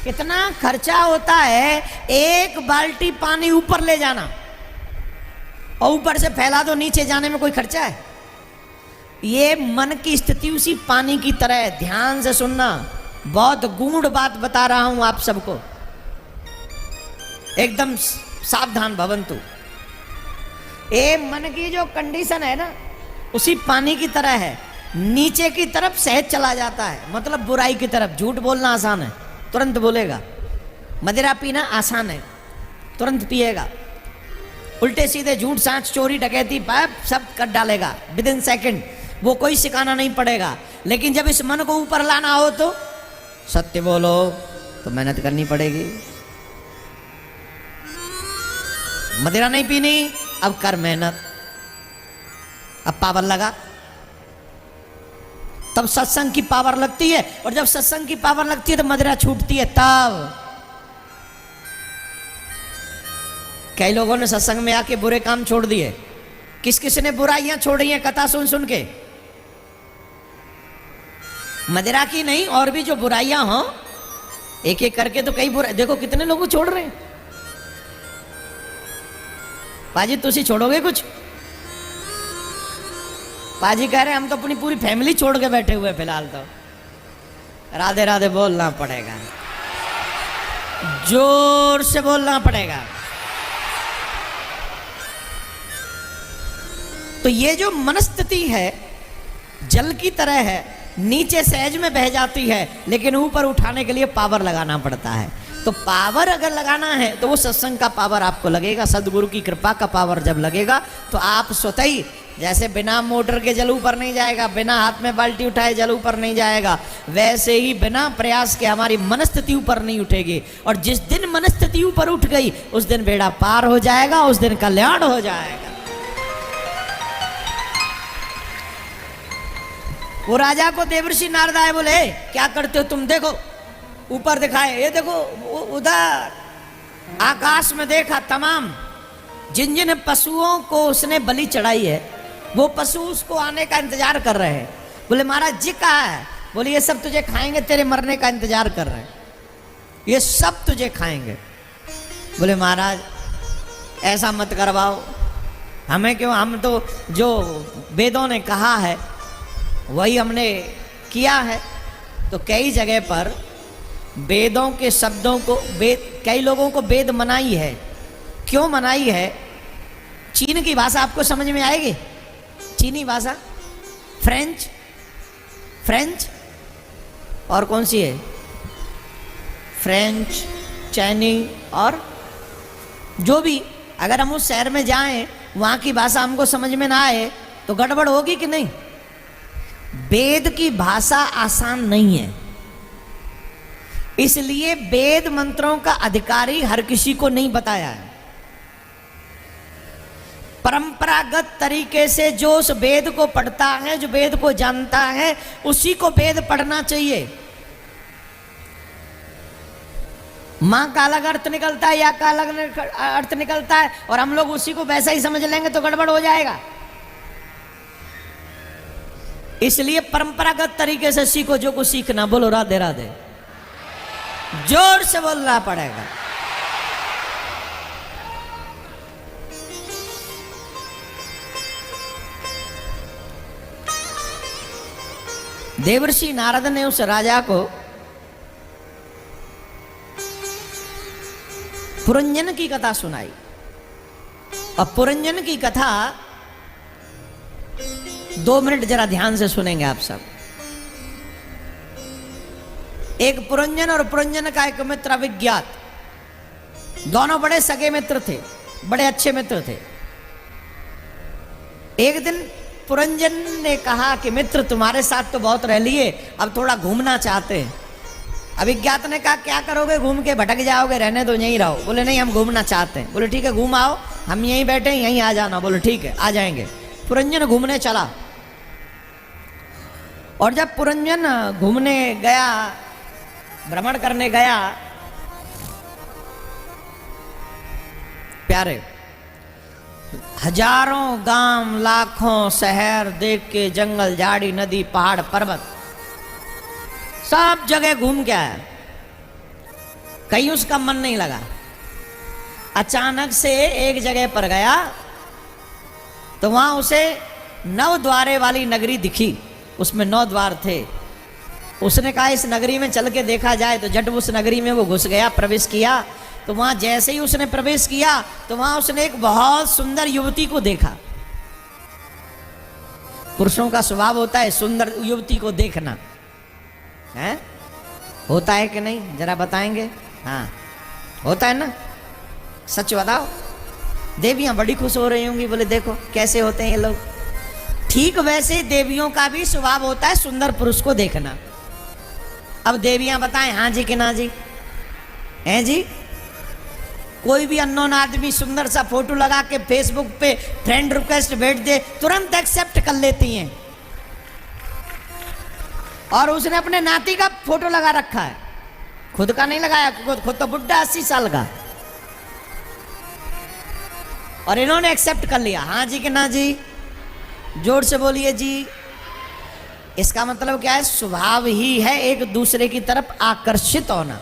[SPEAKER 1] कितना खर्चा होता है 1 बाल्टी पानी ऊपर ले जाना, और ऊपर से फैला दो, नीचे जाने में कोई खर्चा है? ये मन की स्थिति उसी पानी की तरह है। ध्यान से सुनना, बहुत गूढ़ बात बता रहा हूं आप सबको, एकदम सावधान भवंतु। ये मन की जो कंडीशन है ना, उसी पानी की तरह है। नीचे की तरफ सहज चला जाता है, मतलब बुराई की तरफ। झूठ बोलना आसान है, तुरंत बोलेगा। मदिरा पीना आसान है, तुरंत पिएगा। उल्टे सीधे झूठ, सांच, चोरी, डकैती, पाप सब कर डालेगा विदिन सेकंड। वो कोई सिखाना नहीं पड़ेगा। लेकिन जब इस मन को ऊपर लाना हो तो सत्य बोलो, तो मेहनत करनी पड़ेगी। मदिरा नहीं पीनी, अब कर मेहनत, अब पावर लगा, तब सत्संग की पावर लगती है। और जब सत्संग की पावर लगती है तो मदिरा छूटती है। तब कई लोगों ने सत्संग में आके बुरे काम छोड़ दिए। किस किस ने बुराइयां छोड़ी हैं कथा सुन सुन के? मदिरा की नहीं, और भी जो बुराइयां हो एक एक करके तो कई बुरा, देखो कितने लोग छोड़ रहे हैं। पाजी तुसी छोड़ोगे कुछ? पाजी कह रहे हम तो अपनी पूरी फैमिली छोड़ के बैठे हुए फिलहाल तो। राधे राधे बोलना पड़ेगा, जोर से बोलना पड़ेगा। तो ये जो मनस्थिति है जल की तरह है, नीचे सहज में बह जाती है, लेकिन ऊपर उठाने के लिए पावर लगाना पड़ता है। तो पावर अगर लगाना है तो वो सत्संग का पावर आपको लगेगा, सदगुरु की कृपा का पावर जब लगेगा तो आप स्वतः ही, जैसे बिना मोटर के जल ऊपर नहीं जाएगा, बिना हाथ में बाल्टी उठाए जल ऊपर नहीं जाएगा, वैसे ही बिना प्रयास के हमारी मनस्थिति ऊपर नहीं उठेगी। और जिस दिन मनस्थिति ऊपर उठ गई उस दिन बेड़ा पार हो जाएगा, उस दिन कल्याण हो जाएगा। वो राजा को देवर्षि नारद आए, बोले क्या करते हो तुम? देखो ऊपर दिखाए, ये देखो उधर आकाश में देखा, तमाम जिन जिन पशुओं को उसने बलि चढ़ाई है वो पशु उसको आने का इंतजार कर रहे हैं। बोले महाराज जी कहाँ है? बोले ये सब तुझे खाएंगे, तेरे मरने का इंतजार कर रहे हैं, ये सब तुझे खाएंगे। बोले महाराज ऐसा मत करवाओ, हमें क्यों, हम तो जो वेदों ने कहा है वही हमने किया है। तो कई जगह पर वेदों के शब्दों को, कई लोगों को वेद मनाई है। क्यों मनाई है? चीन की भाषा आपको समझ में आएगी? चीनी भाषा, फ्रेंच और कौन सी है? फ्रेंच, चाइनी, और जो भी, अगर हम उस शहर में जाएं वहां की भाषा हमको समझ में ना आए तो गड़बड़ होगी कि नहीं? वेद की भाषा आसान नहीं है, इसलिए वेद मंत्रों का अधिकारी हर किसी को नहीं बताया है। परंपरागत तरीके से जो उस वेद को पढ़ता है, जो वेद को जानता है, उसी को वेद पढ़ना चाहिए। मां का अलग अर्थ निकलता है या का अलग अर्थ निकलता है और हम लोग उसी को वैसा ही समझ लेंगे तो गड़बड़ हो जाएगा। इसलिए परंपरागत तरीके से सीखो जो कुछ सीखना। बोलो राधे राधे, जोर से बोलना पड़ेगा। देवर्षि नारद ने उस राजा को पुरंजन की कथा सुनाई। और पुरंजन की कथा 2 मिनट जरा ध्यान से सुनेंगे आप सब। एक पुरंजन और पुरंजन का एक मित्र अविज्ञात, दोनों बड़े सगे मित्र थे, बड़े अच्छे मित्र थे। एक दिन पुरंजन ने कहा कि मित्र तुम्हारे साथ तो बहुत रह लिए, अब थोड़ा घूमना चाहते हैं। अविज्ञात ने कहा क्या करोगे, घूम के भटक जाओगे, रहने दो, यहीं रहो। बोले नहीं हम घूमना चाहते हैं। बोले ठीक है घूम आओ, हम यहीं बैठे हैं, यहीं आ जाना। बोले ठीक है आ जाएंगे। पुरंजन घूमने चला और जब पुरंजन घूमने गया, भ्रमण करने गया, प्यारे हजारों गांव, लाखों शहर देख के, जंगल झाड़ी नदी पहाड़ पर्वत सब जगह घूम के आया, कहीं उसका मन नहीं लगा। अचानक से एक जगह पर गया तो वहां उसे 9 द्वारे वाली नगरी दिखी, उसमें 9 द्वार थे। उसने कहा इस नगरी में चल के देखा जाए, तो झट उस नगरी में वो घुस गया, प्रवेश किया। तो वहां जैसे ही उसने प्रवेश किया तो वहां उसने एक बहुत सुंदर युवती को देखा। पुरुषों का स्वभाव होता है सुंदर युवती को देखना, है होता है कि नहीं जरा बताएंगे? हाँ होता है ना, सच बताओ। देवियां बड़ी खुश हो रही होंगी, बोले देखो कैसे होते हैं ये लोग। ठीक वैसे देवियों का भी स्वभाव होता है सुंदर पुरुष को देखना। अब देवियां बताएं हाँ जी कि ना जी? हैं जी? कोई भी अननोन आदमी सुंदर सा फोटो लगा के फेसबुक पे फ्रेंड रिक्वेस्ट भेज दे, तुरंत एक्सेप्ट कर लेती हैं। और उसने अपने नाती का फोटो लगा रखा है, खुद का नहीं लगाया, खुद तो बुढ़ा 80 साल का। और इन्होंने एक्सेप्ट कर लिया। हाँ जी कि ना जी? जोर से बोलिए जी। इसका मतलब क्या है? स्वभाव ही है एक दूसरे की तरफ आकर्षित होना।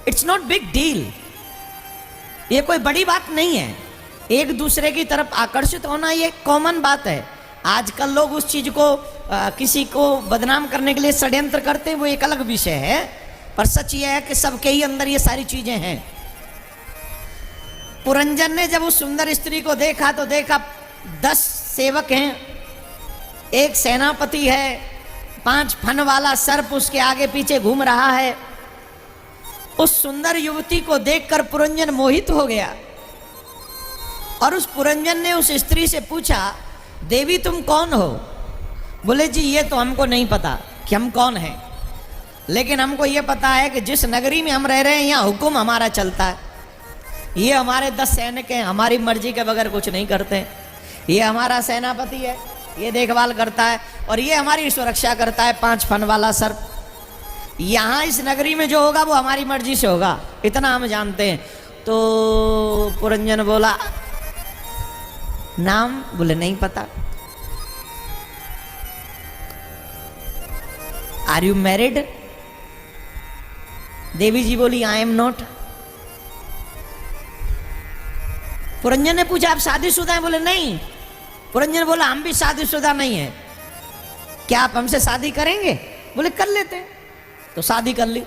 [SPEAKER 1] इट्स नॉट बिग डील, ये कोई बड़ी बात नहीं है। एक दूसरे की तरफ आकर्षित होना ये कॉमन बात है। आजकल लोग उस चीज को किसी को बदनाम करने के लिए षड्यंत्र करते हैं, वो एक अलग विषय है, पर सच ये है कि सबके ही अंदर ये सारी चीजें हैं। पुरंजन ने जब उस सुंदर स्त्री को देखा तो देखा 10 सेवक हैं, एक सेनापति है, 5 फन वाला सर्प उसके आगे पीछे घूम रहा है। उस सुंदर युवती को देखकर पुरंजन मोहित हो गया और उस पुरंजन ने उस स्त्री से पूछा, देवी तुम कौन हो? बोले जी ये तो हमको नहीं पता कि हम कौन हैं, लेकिन हमको ये पता है कि जिस नगरी में हम रह रहे हैं यहाँ हुक्म हमारा चलता है। ये हमारे 10 सैनिक हैं, हमारी मर्जी के बगैर कुछ नहीं करते। ये हमारा सेनापति है, ये देखभाल करता है और ये हमारी सुरक्षा करता है, 5 फन वाला सर्प। यहाँ इस नगरी में जो होगा वो हमारी मर्जी से होगा, इतना हम जानते हैं। तो पुरंजन बोला नाम? बोले नहीं पता। Are you married? Devi ji बोली आई एम नॉट। पुरंजन ने पूछा आप शादीशुदा हैं? बोले नहीं। पुरंजन बोला हम भी शादीशुदा नहीं है, क्या आप हमसे शादी करेंगे? बोले कर लेते हैं। तो शादी कर ली।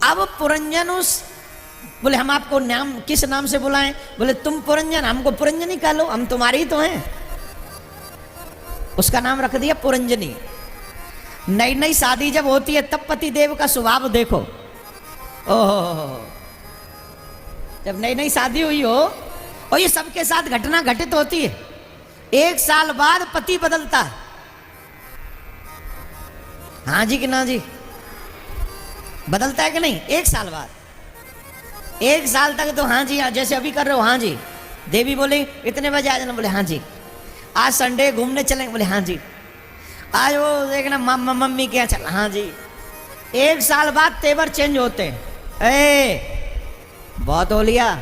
[SPEAKER 1] अब पुरंजन उस बोले हम आपको नाम किस नाम से बुलाएं? बोले तुम पुरंजन, हमको पुरंजनी कह लो, हम तुम्हारी ही तो हैं। उसका नाम रख दिया पुरंजनी। नई नई शादी जब होती है तब पति देव का स्वभाव देखो। ओहो, जब नई नई शादी हुई हो और ये सबके साथ घटना घटित होती है, 1 साल बाद पति बदलता है। हाँ जी कि ना जी? बदलता है कि नहीं? 1 साल बाद। 1 साल तक तो हाँ जी, जैसे अभी कर रहे हो हाँ जी। देवी बोले इतने बजे आ जाना? बोले हाँ जी। आज संडे घूमने चलेंगे? बोले हाँ जी। आज वो देखना मम्मी क्या चल? हाँ जी। 1 साल बाद तेवर चेंज होते हैं। बहुत हो लिया,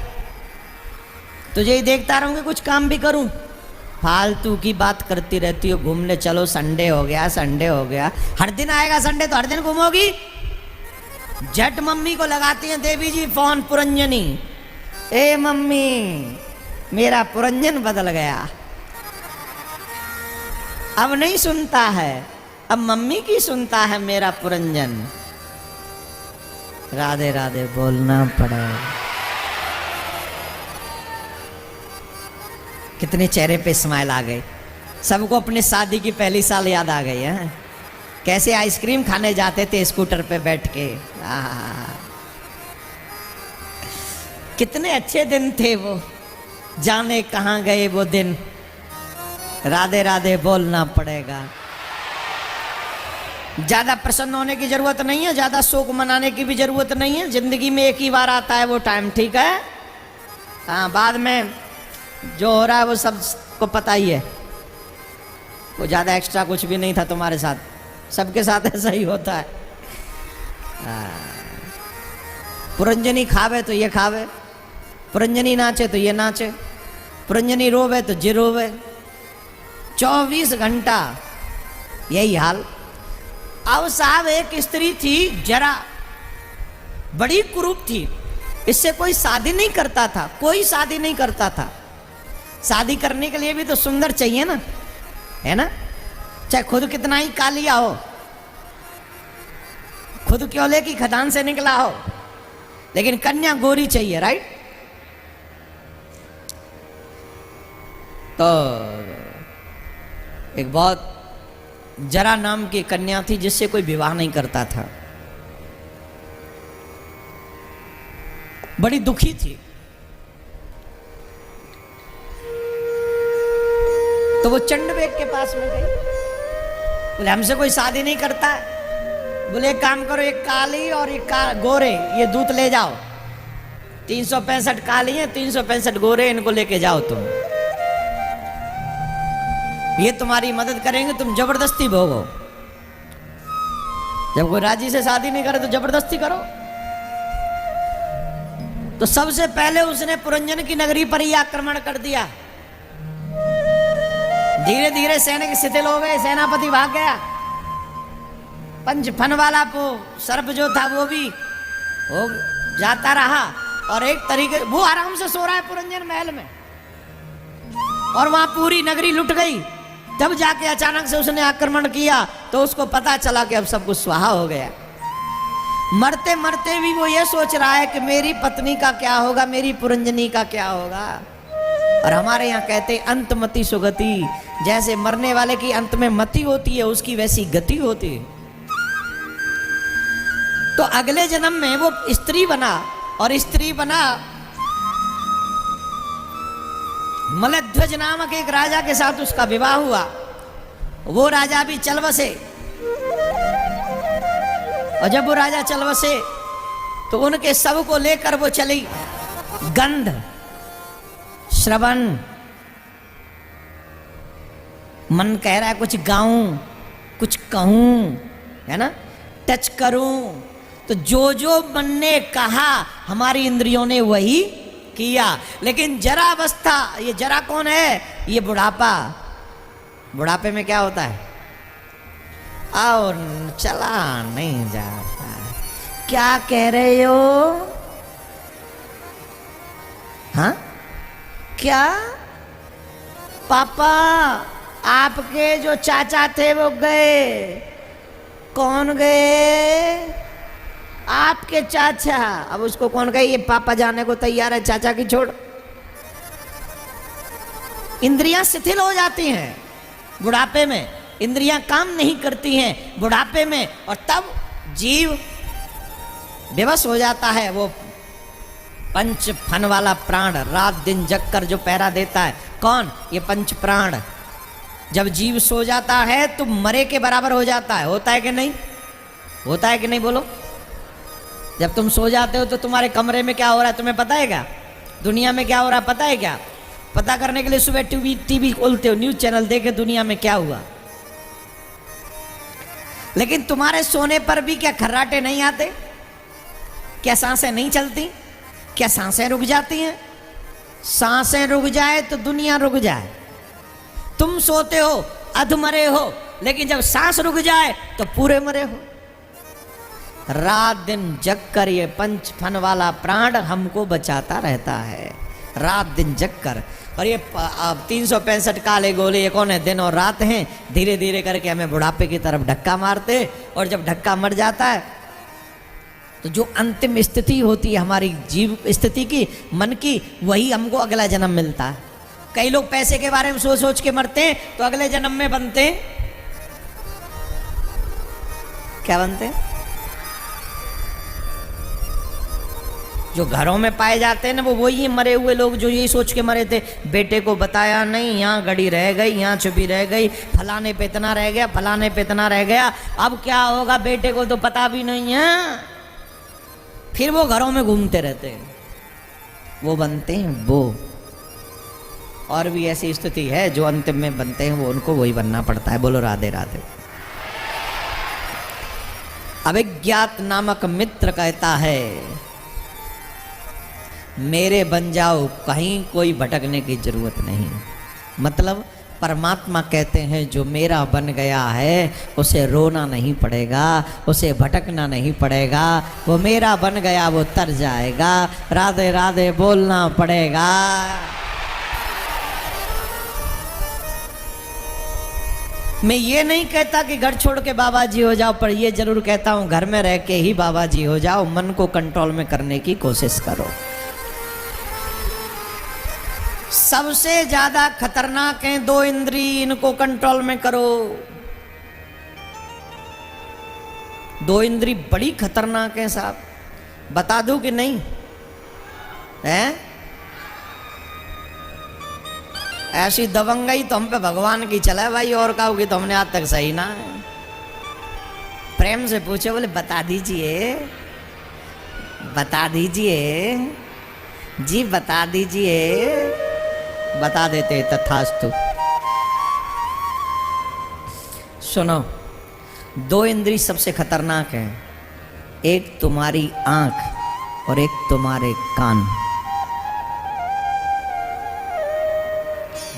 [SPEAKER 1] तुझे ही देखता रहूंगी, कुछ काम भी करूं? फालतू की बात करती रहती हो। घूमने चलो, संडे हो गया, संडे हो गया। हर दिन आएगा संडे तो हर दिन घूमोगी? झट मम्मी को लगाती हैं देवी जी फोन, पुरंजनी, ए मम्मी मेरा पुरंजन बदल गया। अब नहीं सुनता है, अब मम्मी की सुनता है मेरा पुरंजन। राधे राधे बोलना पड़ेगा। कितने चेहरे पे स्माइल आ गई, सबको अपनी शादी की पहली साल याद आ गई है। कैसे आइसक्रीम खाने जाते थे स्कूटर पे बैठ के। कितने अच्छे दिन थे वो, जाने कहाँ गए वो दिन। राधे राधे बोलना पड़ेगा। ज्यादा प्रसन्न होने की जरूरत नहीं है, ज्यादा शोक मनाने की भी जरूरत नहीं है। जिंदगी में एक ही बार आता है वो टाइम, ठीक है? हाँ, बाद में जो हो रहा है वो सबको पता ही है। वो ज्यादा एक्स्ट्रा कुछ भी नहीं था तुम्हारे साथ, सबके साथ ऐसा ही होता है। पुरंजनी खावे तो ये खावे, पुरंजनी नाचे तो ये नाचे, पुरंजनी रोवे तो जे रोवे। 24 घंटा यही हाल। अब साहब एक स्त्री थी, जरा बड़ी कुरूप थी, इससे कोई शादी नहीं करता था, कोई शादी नहीं करता था। शादी करने के लिए भी तो सुंदर चाहिए ना, है ना? चाहे खुद कितना ही कालिया हो, खुद क्योले की खदान से निकला हो, लेकिन कन्या गोरी चाहिए, राइट? तो एक बहुत जरा नाम की कन्या थी जिससे कोई विवाह नहीं करता था, बड़ी दुखी थी। तो वो चंडवेग के पास में गई, बोले हमसे कोई शादी नहीं करता है। बोले एक काम करो, एक काली और एक गोरे ये दूत ले जाओ। 365 काली हैं, 365 गोरे, इनको लेके जाओ तुम, ये तुम्हारी मदद करेंगे, तुम जबरदस्ती भोगो। जब कोई राजी से शादी नहीं करे तो जबरदस्ती करो। तो सबसे पहले उसने पुरंजन की नगरी पर ही आक्रमण कर दिया। धीरे धीरे सैनिक शिथिल हो गए, सेनापति भाग गया। पंचफन वाला सर्प जो था वो भी हो जाता रहा, और एक तरीके वो आराम से सो रहा है पुरंजन महल में, और वहां पूरी नगरी लुट गई। तब जाके अचानक से उसने आक्रमण किया तो उसको पता चला कि अब सब कुछ स्वाहा हो गया। मरते मरते भी वो ये सोच रहा है कि मेरी पत्नी का क्या होगा, मेरी पुरंजनी का क्या होगा। और हमारे यहाँ कहते अंतमति सुगति, जैसे मरने वाले की अंत में मति होती है उसकी वैसी गति होती है। तो अगले जन्म में वो स्त्री बना, और स्त्री बना मलध्वज नामक एक राजा के साथ उसका विवाह हुआ। वो राजा भी चल बसे, और जब वो राजा चल बसे तो उनके सब को लेकर वो चली गंध, श्रवण, मन कह रहा है कुछ गाऊं, कुछ कहूं, है ना, टच करूं। तो जो जो मन ने कहा हमारी इंद्रियों ने वही किया। लेकिन जरा अवस्था, ये जरा कौन है, ये बुढ़ापा। बुढ़ापे में क्या होता है, और चला नहीं जाता। क्या कह रहे हो, हाँ क्या, पापा आपके जो चाचा थे वो गए। कौन गए, आपके चाचा। अब उसको कौन कहे, ये पापा जाने को तैयार है, चाचा की छोड़। इंद्रियां शिथिल हो जाती हैं बुढ़ापे में, इंद्रियां काम नहीं करती हैं बुढ़ापे में, और तब जीव बेबस हो जाता है। वो पंच फन वाला प्राण रात दिन जग कर जो पहरा देता है, कौन, ये पंच प्राण। जब जीव सो जाता है तो मरे के बराबर हो जाता है। होता है कि नहीं, होता है कि नहीं, बोलो। जब तुम सो जाते हो तो तुम्हारे कमरे में क्या हो रहा है तुम्हें पता है क्या, दुनिया में क्या हो रहा है पता है क्या। पता करने के लिए सुबह टीवी खोलते हो, न्यूज चैनल देखे दुनिया में क्या हुआ। लेकिन तुम्हारे सोने पर भी क्या खर्राटे नहीं आते, क्या सांसें नहीं चलती, क्या सांसें रुक जाती हैं। सांसें रुक जाए तो दुनिया रुक जाए। तुम सोते हो अधमरे हो, लेकिन जब सांस रुक जाए तो पूरे मरे हो। रात दिन जग कर ये पंच फन वाला प्राण हमको बचाता रहता है, रात दिन जग कर। और ये 365 काले गोले, ये कौन है, दिन और रात हैं, धीरे धीरे करके हमें बुढ़ापे की तरफ धक्का मारते। और जब धक्का मर जाता है तो जो अंतिम स्थिति होती है हमारी जीव स्थिति की, मन की, वही हमको अगला जन्म मिलता है। कई लोग पैसे के बारे में सोच सोच के मरते हैं तो अगले जन्म में बनते हैं, क्या बनते हैं, जो घरों में पाए जाते हैं ना, वो वही मरे हुए लोग जो यही सोच के मरे थे, बेटे को बताया नहीं, यहाँ गड़ी रह गई, यहाँ छुपी रह गई, फलाने पे इतना रह गया, फलाने पे इतना रह गया, अब क्या होगा बेटे को तो पता भी नहीं है। फिर वो घरों में घूमते रहते हैं, वो बनते हैं वो। और भी ऐसी स्थिति है जो अंतिम में बनते हैं, वो उनको वही बनना पड़ता है। बोलो राधे राधे। अभिज्ञात नामक मित्र कहता है, मेरे बन जाओ, कहीं कोई भटकने की जरूरत नहीं। मतलब परमात्मा कहते हैं जो मेरा बन गया है उसे रोना नहीं पड़ेगा, उसे भटकना नहीं पड़ेगा, वो मेरा बन गया वो तर जाएगा, राधे राधे बोलना पड़ेगा। मैं ये नहीं कहता कि घर छोड़ के बाबा जी हो जाओ, पर ये जरूर कहता हूँ घर में रह के ही बाबा जी हो जाओ, मन को कंट्रोल में करने की कोशिश करो। सबसे ज्यादा खतरनाक हैं दो इंद्रिय, इनको कंट्रोल में करो। दो इंद्रिय बड़ी खतरनाक हैं साहब, बता दूं कि नहीं है? ऐसी दबंगई तो हम पे भगवान की चला भाई, और का होगी तो हमने आज तक सही ना है। प्रेम से पूछे, बोले बता दीजिए, बता दीजिए जी, बता दीजिए। बता देते तथास्तु। सुनो, दो इंद्रिय सबसे खतरनाक है। एक तुम्हारी आंख, और एक तुम्हारे कान।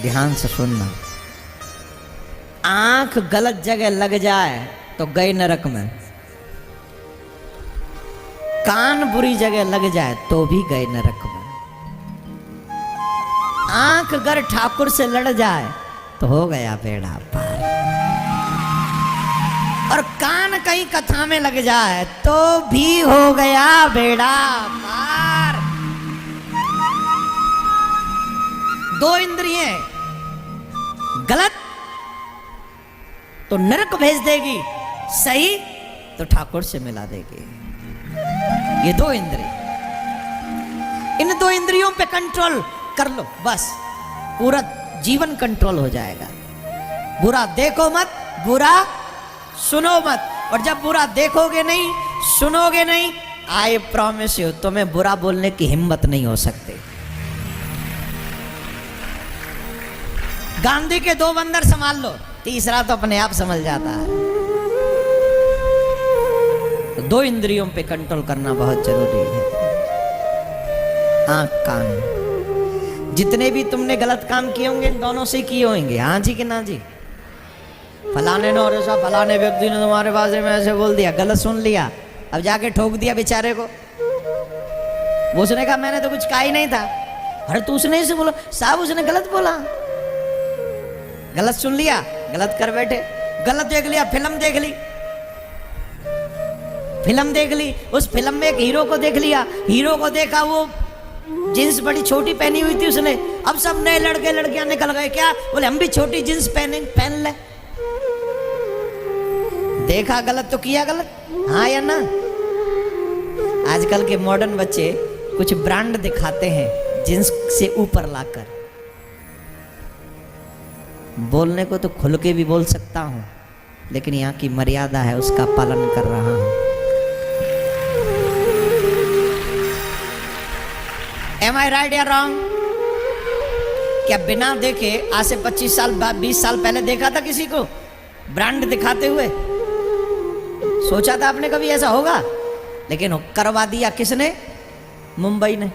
[SPEAKER 1] ध्यान से सुनना। आंख गलत जगह लग जाए तो गए नरक में, कान बुरी जगह लग जाए तो भी गए नरक में। आंख अगर ठाकुर से लड़ जाए तो हो गया बेड़ा पार, और कान कहीं कथा में लग जाए तो भी हो गया बेड़ा पार। दो इंद्रियां गलत तो नरक भेज देगी, सही तो ठाकुर से मिला देगी। ये दो इंद्रिय, इन दो इंद्रियों पे कंट्रोल कर लो, बस पूरा जीवन कंट्रोल हो जाएगा। बुरा देखो मत, बुरा सुनो मत, और जब बुरा देखोगे नहीं, सुनोगे नहीं, आई प्रॉमिस यू तुम्हें बुरा बोलने की हिम्मत नहीं हो सकती। गांधी के दो बंदर संभाल लो, तीसरा तो अपने आप समझ जाता है। तो दो इंद्रियों पे कंट्रोल करना बहुत जरूरी है। आंख कान, जितने भी तुमने गलत काम किए होंगे इन दोनों से किए होंगे, हाँ जी कि ना जी। फलाने ने और ऐसा फलाने व्यक्ति ने तुम्हारे बारे में ऐसे बोल दिया, गलत सुन लिया, अब जाके ठोक दिया बेचारे को। वो उसने कहा मैंने तो कुछ कहा ही नहीं था। अरे तू उसने इसे बोला, साहब उसने गलत बोला, गलत सुन लिया, गलत कर बैठे, गलत देख लिया, फिल्म देख ली, फिल्म देख ली, उस फिल्म में एक हीरो को देख लिया, हीरो को देखा वो जींस बड़ी छोटी पहनी हुई थी उसने, अब सब नए लड़के लड़कियां निकल गए, क्या बोले हम भी छोटी जींस पहन ले। देखा गलत तो किया गलत, हाँ या ना। आजकल के मॉडर्न बच्चे कुछ ब्रांड दिखाते हैं जींस से ऊपर लाकर। बोलने को तो खुल के भी बोल सकता हूं, लेकिन यहाँ की मर्यादा है, उसका पालन कर रहा हूं। Am I right या wrong? क्या बिना देखे आज से 25 साल 20 साल पहले देखा था किसी को ब्रांड दिखाते हुए? सोचा था आपने कभी ऐसा होगा? लेकिन करवा दिया किसने? मुंबई ने।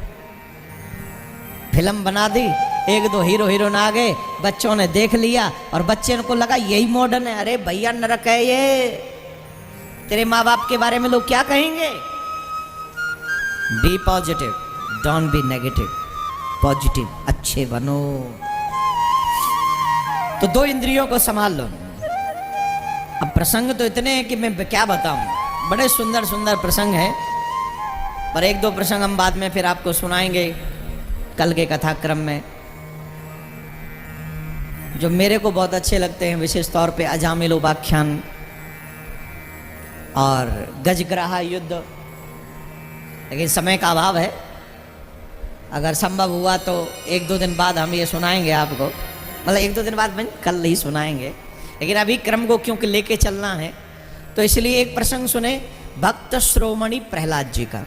[SPEAKER 1] फिल्म बना दी, एक दो हीरो हीरोइन आ गए, बच्चों ने देख लिया और बच्चे को लगा यही मॉडर्न है। अरे भैया नरक है ये, तेरे माँ बाप के बारे में लोग क्या कहेंगे? Be positive, don't be negative, positive, अच्छे बनो। तो दो इंद्रियों को संभाल लो। अब प्रसंग तो इतने हैं कि मैं क्या बताऊं, बड़े सुंदर सुंदर प्रसंग हैं, पर एक दो प्रसंग हम बाद में फिर आपको सुनाएंगे कल के कथाक्रम में, जो मेरे को बहुत अच्छे लगते हैं, विशेष तौर पे अजामिल उपाख्यान और गजग्राह युद्ध। लेकिन समय का अभाव है, अगर संभव हुआ तो एक दो दिन बाद हम ये सुनाएंगे आपको, मतलब एक दो दिन बाद में कल ही सुनाएंगे, लेकिन अभी क्रम को क्योंकि लेके चलना है तो इसलिए एक प्रसंग सुने भक्त श्रोमणि प्रहलाद जी का।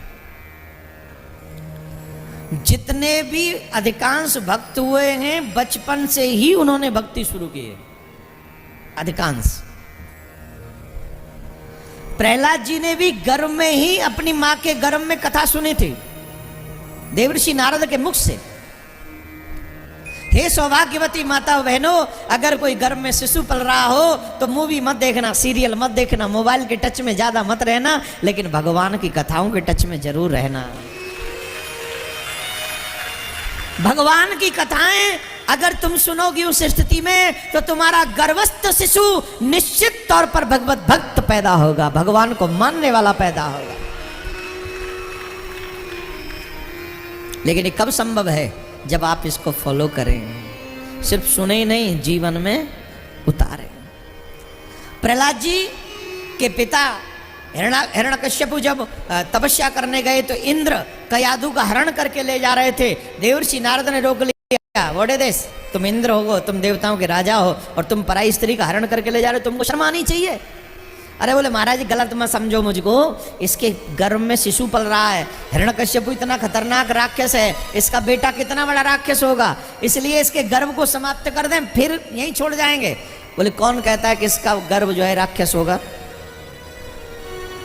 [SPEAKER 1] जितने भी अधिकांश भक्त हुए हैं बचपन से ही उन्होंने भक्ति शुरू की है, अधिकांश। प्रहलाद जी ने भी गर्भ में ही अपनी मां के गर्भ में कथा सुनी थी देवर्षि नारद के मुख से। हे सौभाग्यवती माता बहनों, अगर कोई गर्भ में शिशु पल रहा हो तो मूवी मत देखना, सीरियल मत देखना, मोबाइल के टच में ज्यादा मत रहना, लेकिन भगवान की कथाओं के टच में जरूर रहना। भगवान की कथाएं अगर तुम सुनोगी उस स्थिति में तो तुम्हारा गर्भस्थ शिशु निश्चित तौर पर भगवत भक्त पैदा होगा, भगवान को मानने वाला पैदा होगा। लेकिन ये कब संभव है? जब आप इसको फॉलो करें, सिर्फ सुने ही नहीं, जीवन में उतारें। प्रहलाद जी के पिता हिरण्यकश्यपु जब तपस्या करने गए तो इंद्र कयाधु का हरण करके ले जा रहे थे। देवर्षि नारद ने रोक लिया, वोडे देश, तुम इंद्र हो, तुम देवताओं के राजा हो और तुम पराई स्त्री का हरण करके ले जा रहे हो, तुमको शर्म आनी चाहिए। अरे बोले महाराज गलत मत समझो मुझको, इसके गर्भ में शिशु पल रहा है। हिरण्यकश्यपु इतना खतरनाक राक्षस है, इसका बेटा कितना बड़ा राक्षस होगा, इसलिए इसके गर्भ को समाप्त कर दें, फिर यहीं छोड़ जाएंगे। बोले कौन कहता है कि इसका गर्भ जो है राक्षस होगा?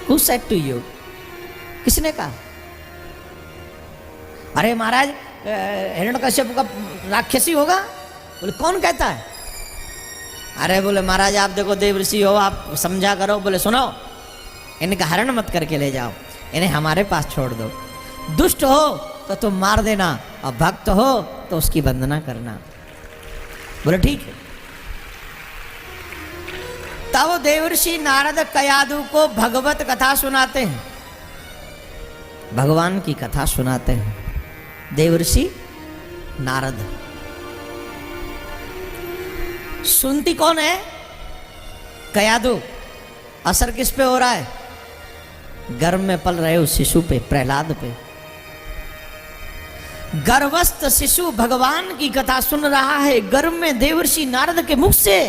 [SPEAKER 1] Who said to you? किसने कहा? अरे महाराज हिरण्यकश्यप का राक्षसी होगा? बोले कौन कहता है? अरे बोले महाराज आप देखो देव ऋषि हो, आप समझा करो। बोले सुनो, इनका हरण मत करके ले जाओ, इन्हें हमारे पास छोड़ दो। दुष्ट हो तो तुम मार देना और भक्त हो तो उसकी वंदना करना। बोले ठीक है। तब देवर्षि नारद कयादु को भगवत कथा सुनाते हैं, भगवान की कथा सुनाते हैं देवर्षि नारद। सुनती कौन है? कयादु। असर किस पे हो रहा है? गर्भ में पल रहे उस शिशु पे, प्रहलाद पे। गर्भस्थ शिशु भगवान की कथा सुन रहा है गर्भ में देवर्षि नारद के मुख से,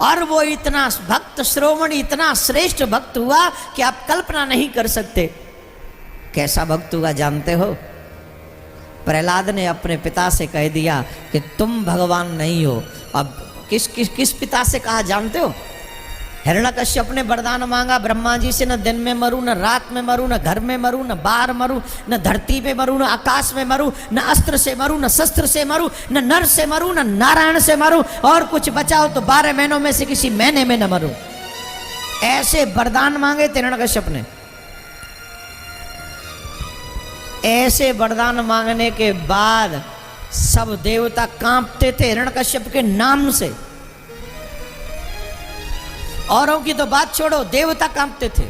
[SPEAKER 1] और वो इतना भक्त श्रोमणी, इतना श्रेष्ठ भक्त हुआ कि आप कल्पना नहीं कर सकते। कैसा भक्त हुआ जानते हो? प्रहलाद ने अपने पिता से कह दिया कि तुम भगवान नहीं हो। अब किस पिता से कहा जानते हो? हिरण्यकश्यप ने वरदान मांगा ब्रह्मा जी से, न दिन में मरूं, न रात में मरूं, न घर में मरूं, न बाहर मरूं, न धरती पे मरूं, न आकाश में मरूं, न अस्त्र से मरूं, न शस्त्र से मरूं, न नर से मरूं, न नारायण से मरूं, और कुछ बचाओ तो 12 महीनों में से किसी महीने में न मरूं। ऐसे वरदान मांगे थे हिरण्यकश्यप ने। ऐसे वरदान मांगने के बाद सब देवता कांपते थे हिरण्यकश्यप के नाम से। औरों की तो बात छोड़ो, देवता कांपते थे।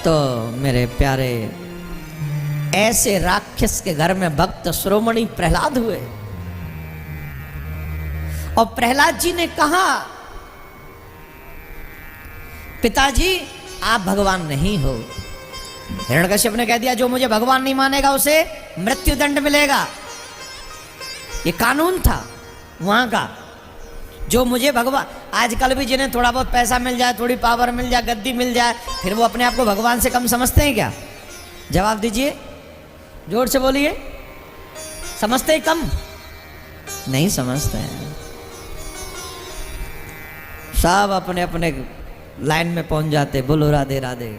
[SPEAKER 1] तो मेरे प्यारे, ऐसे राक्षस के घर में भक्त श्रोमणी प्रहलाद हुए, और प्रहलाद जी ने कहा पिताजी आप भगवान नहीं हो। हिरण्यकश्यप ने कह दिया जो मुझे भगवान नहीं मानेगा उसे मृत्यु दंड मिलेगा। ये कानून था वहां का। जो मुझे भगवान, आजकल भी जिन्हें थोड़ा बहुत पैसा मिल जाए, थोड़ी पावर मिल जाए, गद्दी मिल जाए, फिर वो अपने आप को भगवान से कम समझते हैं क्या? जवाब दीजिए, जोर से बोलिए। समझते हैं कम? नहीं समझते हैं। सब अपने अपने लाइन में पहुंच जाते। बोलो राधे राधे।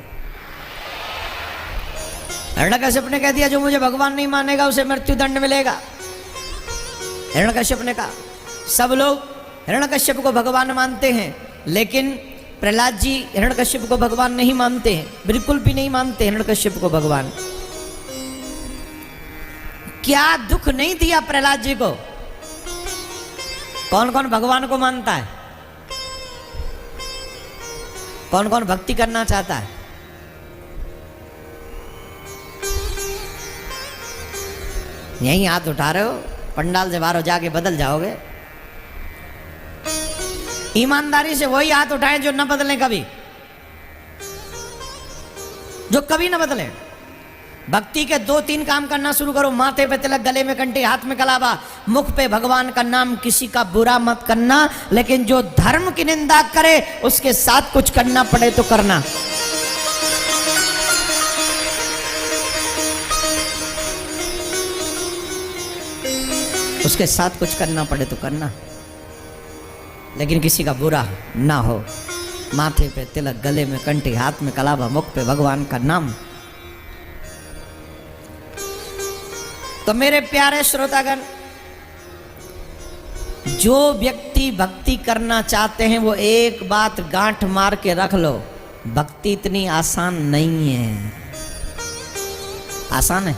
[SPEAKER 1] हिरण्यकश्यप ने कह दिया जो मुझे भगवान नहीं मानेगा उसे मृत्यु दंड मिलेगा। हिरण्यकश्यप ने कहा, सब लोग हिरण्यकश्यप को भगवान मानते हैं, लेकिन प्रहलाद जी हिरण्यकश्यप को भगवान नहीं मानते हैं, बिल्कुल भी नहीं मानते हिरण्यकश्यप को भगवान। क्या दुख नहीं दिया प्रहलाद जी को? कौन कौन भगवान को मानता है? कौन कौन भक्ति करना चाहता है? यही हाथ उठा रहे हो? पंडाल से बाहर जाके बदल जाओगे। ईमानदारी से वही हाथ उठाएं जो न बदलें कभी, जो कभी न बदलें। भक्ति के 2-3 काम करना शुरू करो। माथे पे तिलक, गले में कंठी, हाथ में कलावा, मुख पे भगवान का नाम। किसी का बुरा मत करना, लेकिन जो धर्म की निंदा करे उसके साथ कुछ करना पड़े तो करना। उसके साथ कुछ करना पड़े तो करना, लेकिन किसी का बुरा ना हो। माथे पे तिलक, गले में कंठी, हाथ में कलावा, मुख पे भगवान का नाम। तो मेरे प्यारे श्रोतागण, जो व्यक्ति भक्ति करना चाहते हैं वो एक बात गांठ मार के रख लो, भक्ति इतनी आसान नहीं है। आसान है?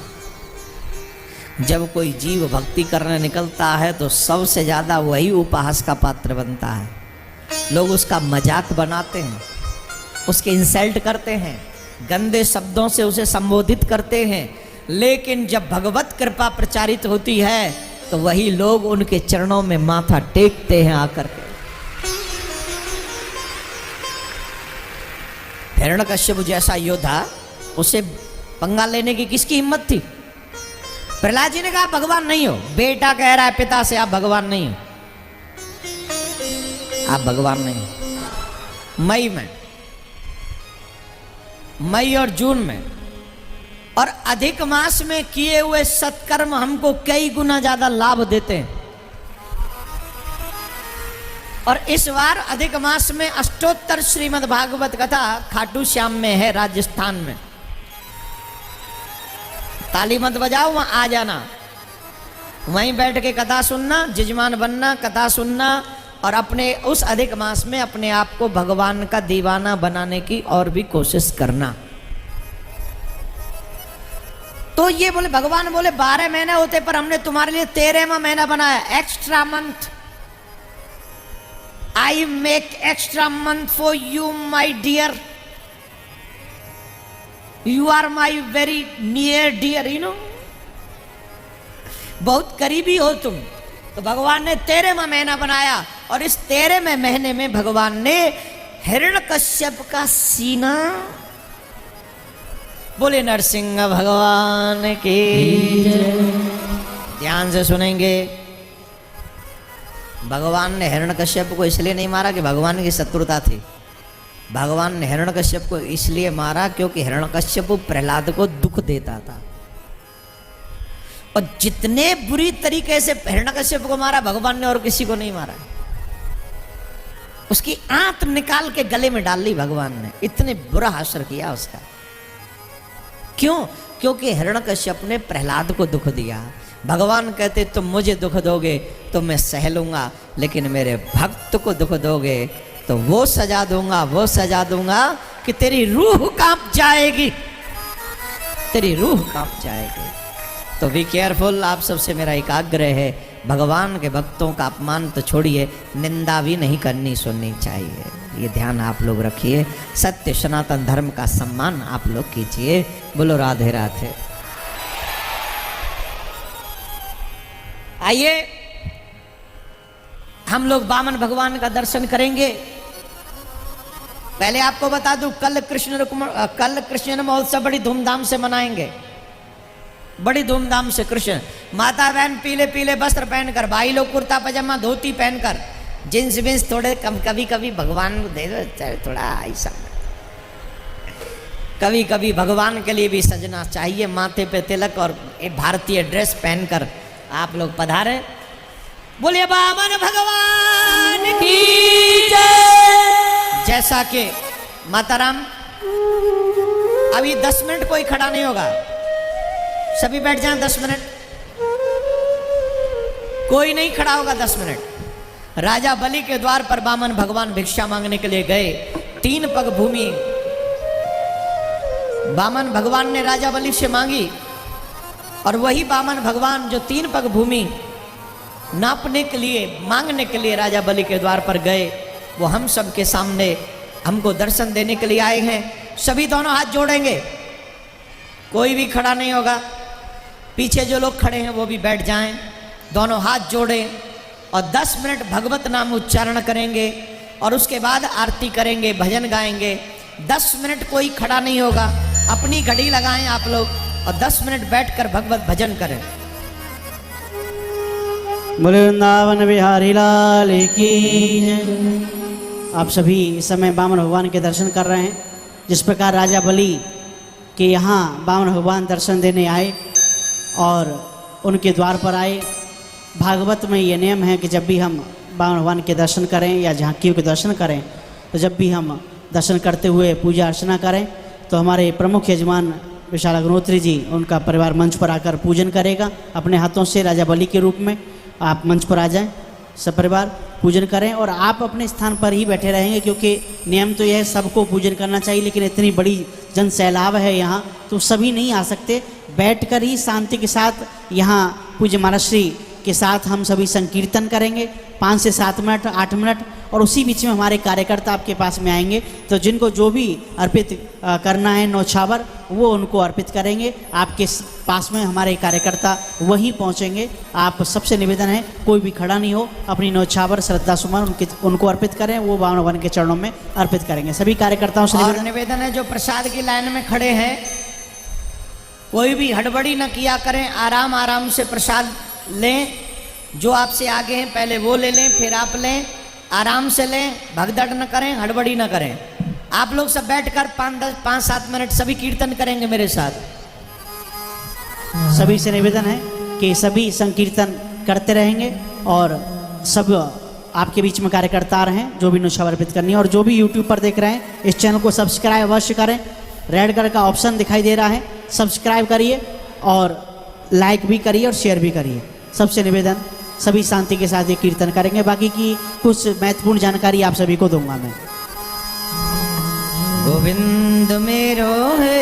[SPEAKER 1] जब कोई जीव भक्ति करने निकलता है तो सबसे ज्यादा वही उपहास का पात्र बनता है। लोग उसका मजाक बनाते हैं, उसके इंसल्ट करते हैं, गंदे शब्दों से उसे संबोधित करते हैं, लेकिन जब भगवत कृपा प्रचारित होती है तो वही लोग उनके चरणों में माथा टेकते हैं आकर के। हिरण्यकश्यप जैसा योद्धा, उसे पंगा लेने की किसकी हिम्मत थी? प्रहलाद जी ने कहा भगवान नहीं हो। बेटा कह रहा है पिता से आप भगवान नहीं हो, आप भगवान नहीं हो। मई और जून में और अधिक मास में किए हुए सत्कर्म हमको कई गुना ज्यादा लाभ देते हैं। और इस बार अधिक मास में अष्टोत्तर श्रीमद् भागवत कथा खाटू श्याम में है, राजस्थान में। ताली मत बजाओ, वहां आ जाना, वहीं बैठ के कथा सुनना, जजमान बनना, कथा सुनना और अपने उस अधिक मास में अपने आप को भगवान का दीवाना बनाने की और भी कोशिश करना। तो ये बोले, भगवान बोले 12 महीने होते पर हमने तुम्हारे लिए 13वां महीना बनाया, extra month. I make extra month for you my dear, you are my very near dear, you know, बहुत करीबी हो तुम। तो भगवान ने 13वां महीना बनाया और इस 13वें महीने में भगवान ने हिरण्यकश्यप का सीना, बोले नरसिंह भगवान की, ध्यान से सुनेंगे। भगवान ने हिरण्यकश्यप को इसलिए नहीं मारा कि भगवान की शत्रुता थी। भगवान ने हिरण्यकश्यप को इसलिए मारा क्योंकि हिरण्यकश्यप प्रहलाद को दुख देता था। और जितने बुरी तरीके से हिरण्यकश्यप को मारा भगवान ने और किसी को नहीं मारा। उसकी आंत निकाल के गले में डाल ली भगवान ने, इतने बुरा असर किया उसका। क्यों? क्योंकि हिरण्यकश्यप ने प्रहलाद को दुख दिया। भगवान कहते तुम मुझे दुख दोगे तो मैं सह लूंगा, लेकिन मेरे भक्त को दुख दोगे तो वो सजा दूंगा, वो सजा दूंगा कि तेरी रूह कांप जाएगी, तेरी रूह कांप जाएगी। तो बी केयरफुल, आप सबसे मेरा एक आग्रह है, भगवान के भक्तों का अपमान तो छोड़िए, निंदा भी नहीं करनी सुननी चाहिए, ये ध्यान आप लोग रखिए। सत्य सनातन धर्म का सम्मान आप लोग कीजिए। बोलो राधे राधे। आइए हम लोग वामन भगवान का दर्शन करेंगे। पहले आपको बता दूं, कल कृष्ण महोत्सव बड़ी धूमधाम से मनाएंगे, बड़ी धूमधाम से। कृष्ण माता बहन पीले पीले वस्त्र पहनकर, भाई लोग कुर्ता पजामा धोती पहनकर, जींस विंस थोड़े कम, कभी कभी भगवान को दे दो थोड़ा ऐसा, कभी कभी भगवान के लिए भी सजना चाहिए, माथे पे तिलक और एक भारतीय ड्रेस पहनकर आप लोग पधारे। बोलिए वामन भगवान की जय। जैसा कि माताराम, अभी 10 मिनट कोई खड़ा नहीं होगा, सभी बैठ जाएं 10 मिनट, कोई नहीं खड़ा होगा 10 मिनट। राजा बलि के द्वार पर वामन भगवान भिक्षा मांगने के लिए गए। 3 पग भूमि वामन भगवान ने राजा बलि से मांगी, और वही वामन भगवान जो 3 पग भूमि नापने के लिए, मांगने के लिए राजा बलि के द्वार पर गए, वो हम सब के सामने हमको दर्शन देने के लिए आए हैं। सभी दोनों हाथ जोड़ेंगे, कोई भी खड़ा नहीं होगा। पीछे जो लोग खड़े हैं वो भी बैठ जाएं, दोनों हाथ जोड़ें और 10 मिनट भगवत नाम उच्चारण करेंगे और उसके बाद आरती करेंगे, भजन गाएंगे। 10 मिनट कोई खड़ा नहीं होगा, अपनी घड़ी लगाएं आप लोग और 10 मिनट बैठकर भगवत भजन करें।
[SPEAKER 2] बोले वृंदावन बिहारी लाल की जय। आप सभी इस समय वामन भगवान के दर्शन कर रहे हैं। जिस प्रकार राजा बलि के यहाँ वामन भगवान दर्शन देने आए और उनके द्वार पर आए। भागवत में ये नियम है कि जब भी हम वामन भगवान के दर्शन करें या झांकियों के दर्शन करें, तो जब भी हम दर्शन करते हुए पूजा अर्चना करें तो हमारे प्रमुख यजमान विशाल अग्निहोत्री जी, उनका परिवार मंच पर आकर पूजन करेगा अपने हाथों से राजा बलि के रूप में। आप मंच पर आ जाएं, सब परिवार पूजन करें और आप अपने स्थान पर ही बैठे रहेंगे, क्योंकि नियम तो यह है सबको पूजन करना चाहिए, लेकिन इतनी बड़ी जन सैलाब है यहाँ तो सभी नहीं आ सकते। बैठकर ही शांति के साथ यहाँ पूज्य महाराज श्री के साथ हम सभी संकीर्तन करेंगे 5 से 7 मिनट, 8 मिनट, और उसी बीच में हमारे कार्यकर्ता आपके पास में आएंगे। तो जिनको जो भी अर्पित करना है नौछावर, वो उनको अर्पित करेंगे। आपके पास में हमारे कार्यकर्ता वहीं पहुंचेंगे। आप सबसे निवेदन है कोई भी खड़ा नहीं हो, अपनी नौछावर श्रद्धा सुमन उनको अर्पित करें, वो वामन भगवान के चरणों में अर्पित करेंगे। सभी कार्यकर्ताओं से
[SPEAKER 1] निवेदन है जो प्रसाद की लाइन में खड़े हैं, कोई भी हड़बड़ी न किया करें, आराम आराम से प्रसाद लें। जो आपसे आगे हैं पहले वो ले लें, फिर आप लें, आराम से लें, भगदड़ न करें, हड़बड़ी न करें। आप लोग सब बैठकर 5-7 मिनट सभी कीर्तन करेंगे मेरे साथ।
[SPEAKER 2] सभी से निवेदन है कि सभी संकीर्तन करते रहेंगे और सब आपके बीच में कार्यकर्ता आ रहे हैं जो भी नौछावर अर्पित करनी है। और जो भी यूट्यूब पर देख रहे हैं इस चैनल को सब्सक्राइब अवश्य करें, रेड कलर का ऑप्शन दिखाई दे रहा है, सब्सक्राइब करिए और लाइक भी करिए और शेयर भी करिए। सबसे निवेदन, सभी शांति के साथ ये कीर्तन करेंगे। बाकी की कुछ महत्वपूर्ण जानकारी आप सभी को दूंगा मैं।
[SPEAKER 1] गोविंद मेरो है,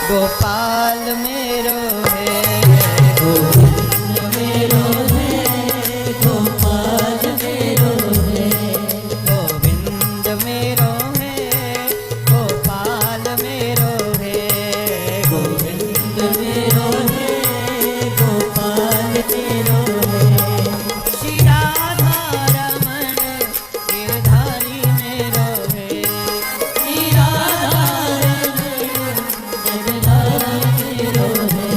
[SPEAKER 1] गोपाल मेरो है, गोविंद मेरो है, गोपाल मेरो है, गोविंद मेरो है, गोपाल मेरो है, गोविंद मेरो है, गोपाल मेरो है, श्री राधा रमण गिरधारी मेरो है, श्री राधा रमण गिरधारी मेरो है,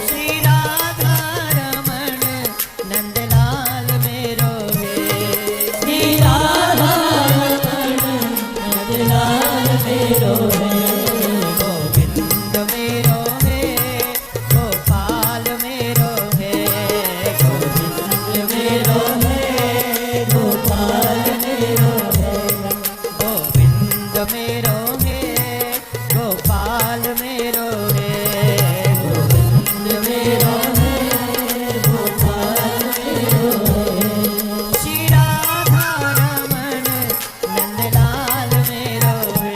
[SPEAKER 1] श्री राधा रमण नंदलाल मेरो है, श्री राधा रमण नंदलाल मेरो है, गोविंद मेरो है, गोपाल मेरो है, गोविंद मेरो है, गोपाल मेरो है, गोविंद मेरो है, गोपाल मेरो है, गोविंद मेरो है, गोपाल मेरो है, श्री राधा रमण नंदलाल मेरो है,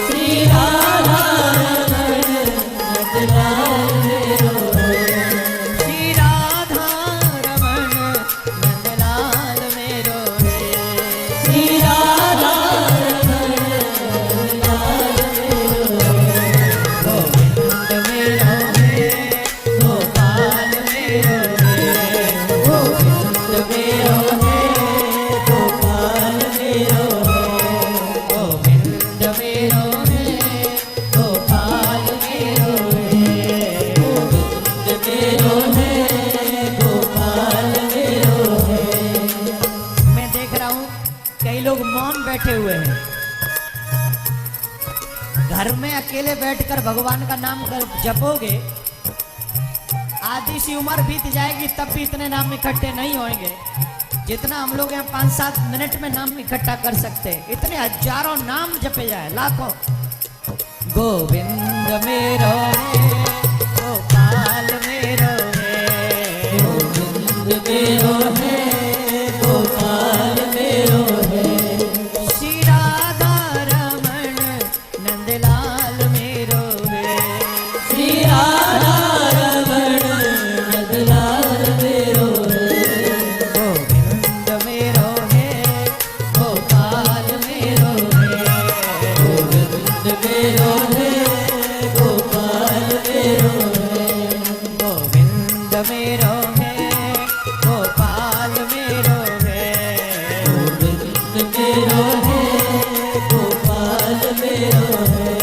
[SPEAKER 1] श्री राधा रमण नंदलाल मेरो है, श्री राधा रमण नंदलाल मेरो है, श्री राधा रमण नंदलाल मेरो है, गोविंद मेरो है, गोपाल मेरो है, गोविंद मेरो है, गोपाल मेरो है, गोविंद मेरो है, गोपाल मेरो है, गोविंद मेरो है, गोपाल मेरो है। मैं देख रहा हूँ कई लोग मौन बैठे हुए हैं। घर में अकेले बैठकर भगवान का नाम कर जपोगे, आधी सी उम्र बीत जाएगी तब भी इतने नाम इकट्ठे नहीं होंगे जितना हम लोग यहाँ 5-7 मिनट में नाम इकट्ठा कर सकते हैं। इतने हजारों नाम जपे जाए, लाखों। गोविंद मेरो है, गोपाल मेरो है, गोविंद मेरो है, गोपाल मेरो है, श्री राधा रमण नंदलाल मेरो है, श्री राधा रमण नंदलाल मेरो है, गोविंद मेरो है, गोपाल मेरो है, गोविंद मेरो है, गोपाल मेरो है, गोविंद मेरो है, गोपाल मेरो है, गोविंद मेरो है, गोपाल मेरो है,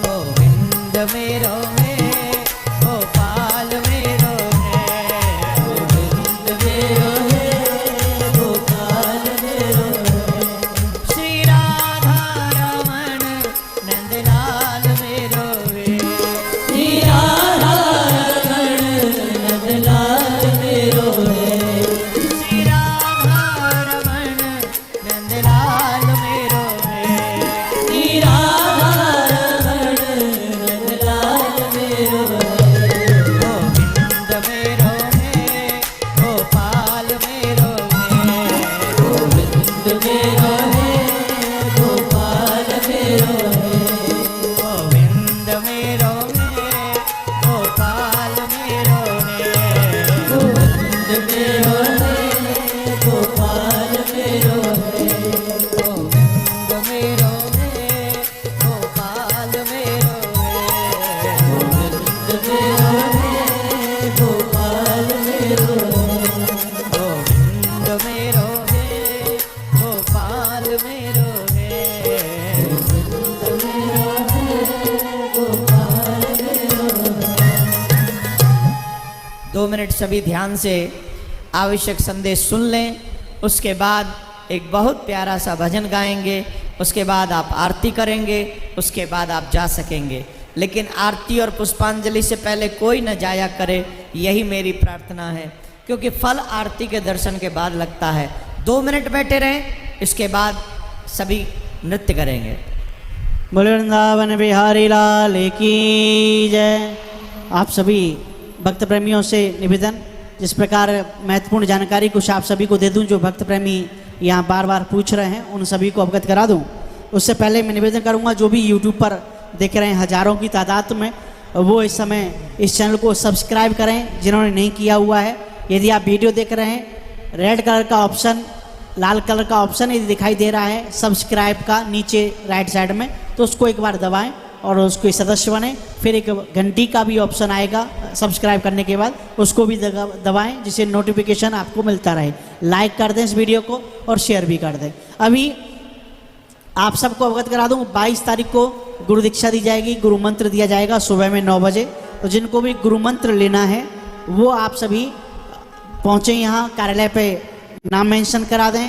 [SPEAKER 1] गोविंद मेरो है, गोपाल मेरो है, गोविंद मेरो है, गोपाल मेरो है, श्री राधा रमण नंदलाल मेरो है, श्री राधा रमण नंदलाल मेरो है, श्री राधा रमण नंदलाल मेरो है, श्री राधा रमण नंदलाल मेरो है, गोविंद मेरो है, गोपाल मेरो है, गोविंद मेरो है, गोपाल मेरो है, गोविंद मेरो है, गोपाल मेरो है, गोविंद मेरो है, गोपाल मेरो है, गोविंद मेरो है, गोपाल मेरो है, गोविंद मेरो है, गोपाल मेरो है, गोविंद मेरो है, गोपाल मेरो है, गोविंद मेरो है, गोपाल मेरो है। 2 मिनट सभी ध्यान से आवश्यक संदेश सुन लें। उसके बाद एक बहुत प्यारा सा भजन गाएंगे, उसके बाद आप आरती करेंगे, उसके बाद आप जा सकेंगे। लेकिन आरती और पुष्पांजलि से पहले कोई न जाया करे, यही मेरी प्रार्थना है, क्योंकि फल आरती के दर्शन के बाद लगता है। 2 मिनट बैठे रहें, इसके बाद सभी नृत्य करेंगे।
[SPEAKER 2] बोले वृंदावन बिहारी लाल की जय। आप सभी भक्त प्रेमियों से निवेदन, जिस प्रकार महत्वपूर्ण जानकारी कुछ आप सभी को दे दूं जो भक्त प्रेमी यहाँ बार बार पूछ रहे हैं, उन सभी को अवगत करा दूं। उससे पहले मैं निवेदन करूंगा जो भी यूट्यूब पर देख रहे हैं हजारों की तादाद में, वो इस समय इस चैनल को सब्सक्राइब करें जिन्होंने नहीं किया हुआ है। यदि आप वीडियो देख रहे हैं, रेड कलर का ऑप्शन, लाल कलर का ऑप्शन यदि दिखाई दे रहा है सब्सक्राइब का नीचे राइट साइड में, तो उसको एक बार दबाएं और उसको सदस्य बने। फिर एक घंटी का भी ऑप्शन आएगा सब्सक्राइब करने के बाद, उसको भी दबाएं जिससे नोटिफिकेशन आपको मिलता रहे। लाइक कर दें इस वीडियो को और शेयर भी कर दें। अभी आप सबको अवगत करा दूं 22 तारीख को गुरु दीक्षा दी जाएगी, गुरु मंत्र दिया जाएगा सुबह में 9 बजे। तो जिनको भी गुरु मंत्र लेना है वो आप सभी पहुँचें यहाँ कार्यालय पे, नाम मेंशन करा दें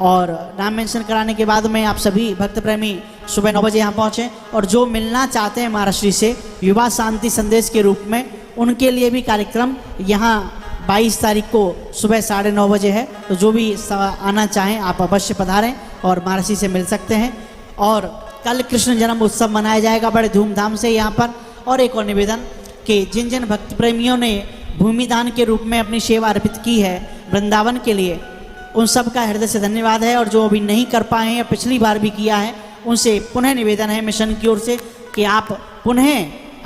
[SPEAKER 2] और नाम मेंशन कराने के बाद में आप सभी भक्त प्रेमी सुबह 9 बजे यहाँ पहुँचें। और जो मिलना चाहते हैं महाराष्ट्र से युवा शांति संदेश के रूप में, उनके लिए भी कार्यक्रम यहाँ 22 तारीख को सुबह 9:30 बजे है। तो जो भी आना चाहें आप अवश्य पधारें और महाराष्ट्र से मिल सकते हैं। और कल कृष्ण जन्म उत्सव मनाया जाएगा बड़े धूमधाम से यहाँ पर। और एक और निवेदन कि जिन जिन भक्त प्रेमियों ने भूमि दान के रूप में अपनी सेवा अर्पित की है वृंदावन के लिए, उन सब का हृदय से धन्यवाद है। और जो अभी नहीं कर पाए हैं या पिछली बार भी किया है, उनसे पुनः निवेदन है मिशन की ओर से कि आप पुनः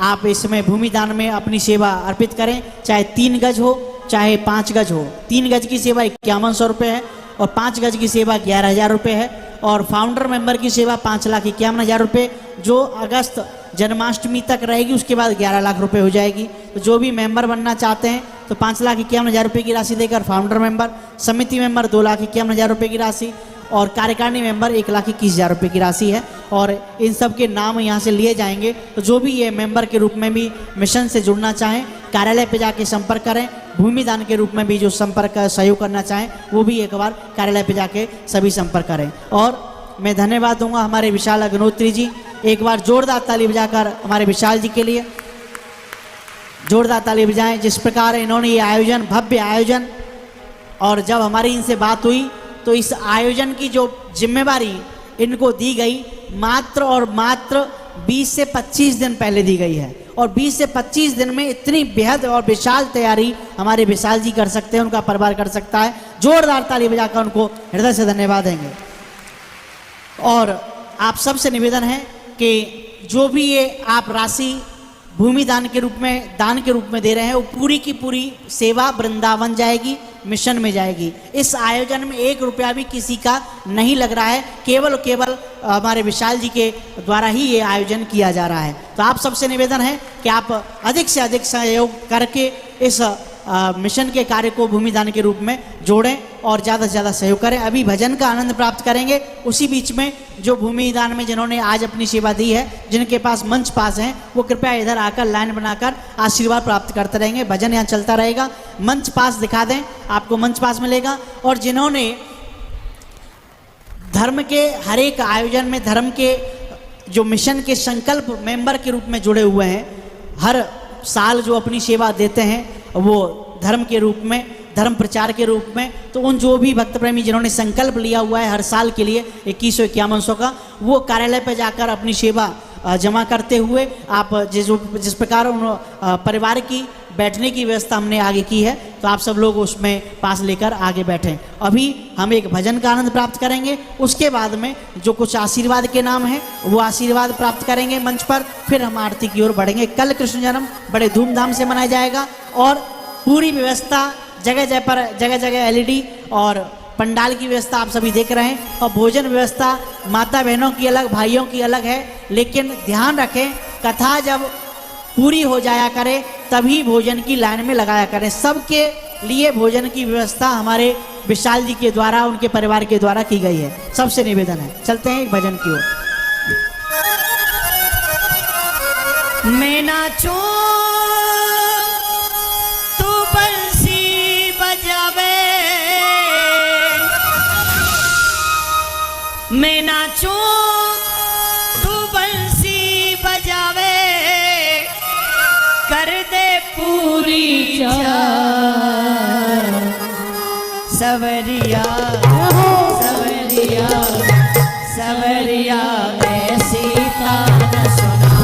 [SPEAKER 2] आप इसमें भूमि दान में अपनी सेवा अर्पित करें, चाहे 3 गज हो चाहे 5 गज हो। 3 गज की सेवा 5100 रुपये है और 5 गज की सेवा 11,000 रुपये है और फाउंडर मेंबर की सेवा 5,51,000 रुपये, जो अगस्त जन्माष्टमी तक रहेगी। उसके बाद 11 लाख रुपए हो जाएगी। तो जो भी मेंबर बनना चाहते हैं तो 5,51,000 रुपये की राशि देकर फाउंडर मेंबर, समिति मेंबर 2,51,000 रुपये की राशि और कार्यकारिणी मेंबर 1,21,000 रुपये की राशि है। और इन सब के नाम यहाँ से लिए जाएंगे। तो जो भी ये मेंबर के रूप में भी मिशन से जुड़ना चाहें कार्यालय पे जाके संपर्क करें। भूमि दान के रूप में भी जो संपर्क सहयोग करना चाहें वो भी एक बार कार्यालय पे जाके सभी संपर्क करें। और मैं धन्यवाद दूंगा हमारे विशाल अग्नोत्री जी, एक बार जोरदार ताली बजाकर हमारे विशाल जी के लिए जोरदार ताली बजाएं। जिस प्रकार इन्होंने ये आयोजन, भव्य आयोजन, और जब हमारी इनसे बात हुई तो इस आयोजन की जो जिम्मेवारी इनको दी गई मात्र और मात्र 20 से 25 दिन पहले दी गई है। और 20 से 25 दिन में इतनी बेहद और विशाल तैयारी हमारे विशाल जी कर सकते हैं, उनका परिवार कर सकता है। जोरदार ताली बजाकर उनको हृदय से धन्यवाद देंगे। और आप सबसे निवेदन है कि जो भी ये आप राशि भूमि दान के रूप में दे रहे हैं, वो पूरी की पूरी सेवा वृंदावन जाएगी, मिशन में जाएगी। इस आयोजन में 1 रुपया भी किसी का नहीं लग रहा है, केवल हमारे विशाल जी के द्वारा ही ये आयोजन किया जा रहा है। तो आप सबसे निवेदन है कि आप अधिक से अधिक सहयोग करके इस मिशन के कार्य को भूमि दान के रूप में जोड़ें और ज़्यादा से ज़्यादा सहयोग करें। अभी भजन का आनंद प्राप्त करेंगे। उसी बीच में जो भूमि दान में जिन्होंने आज अपनी सेवा दी है, जिनके पास मंच पास हैं, वो कृपया इधर आकर लाइन बनाकर आशीर्वाद प्राप्त करते रहेंगे। भजन यहाँ चलता रहेगा। मंच पास दिखा दें, आपको मंच पास मिलेगा। और जिन्होंने धर्म के हर एक आयोजन में, धर्म के जो मिशन के संकल्प मेंबर के रूप में जुड़े हुए हैं, हर साल जो अपनी सेवा देते हैं वो धर्म के रूप में, धर्म प्रचार के रूप में, तो उन जो भी भक्त प्रेमी जिन्होंने संकल्प लिया हुआ है हर साल के लिए 2151 का, वो कार्यालय पर जाकर अपनी सेवा जमा करते हुए आप जिस प्रकार उन परिवार की बैठने की व्यवस्था हमने आगे की है, तो आप सब लोग उसमें पास लेकर आगे बैठें। अभी हम एक भजन का आनंद प्राप्त करेंगे, उसके बाद में जो कुछ आशीर्वाद के नाम हैं वो आशीर्वाद प्राप्त करेंगे मंच पर, फिर हम आरती की ओर बढ़ेंगे। कल कृष्ण जन्म बड़े धूमधाम से मनाया जाएगा और पूरी व्यवस्था जगह जगह LED और पंडाल की व्यवस्था आप सभी देख रहे हैं। और भोजन व्यवस्था माता बहनों की अलग, भाइयों की अलग है, लेकिन ध्यान रखें कथा जब पूरी हो जाया करे तभी भोजन की लाइन में लगाया करें। सबके लिए भोजन की व्यवस्था हमारे विशाल जी के द्वारा, उनके परिवार के द्वारा की गई है। सबसे निवेदन है, चलते हैं एक भजन की ओर।
[SPEAKER 1] मैं नाचूं तू बंसी बजावे, मैं नाचूं तू बंसी बजावे, कर दे पूरी सवरिया सवरिया सवरिया मैं सीता न सुना,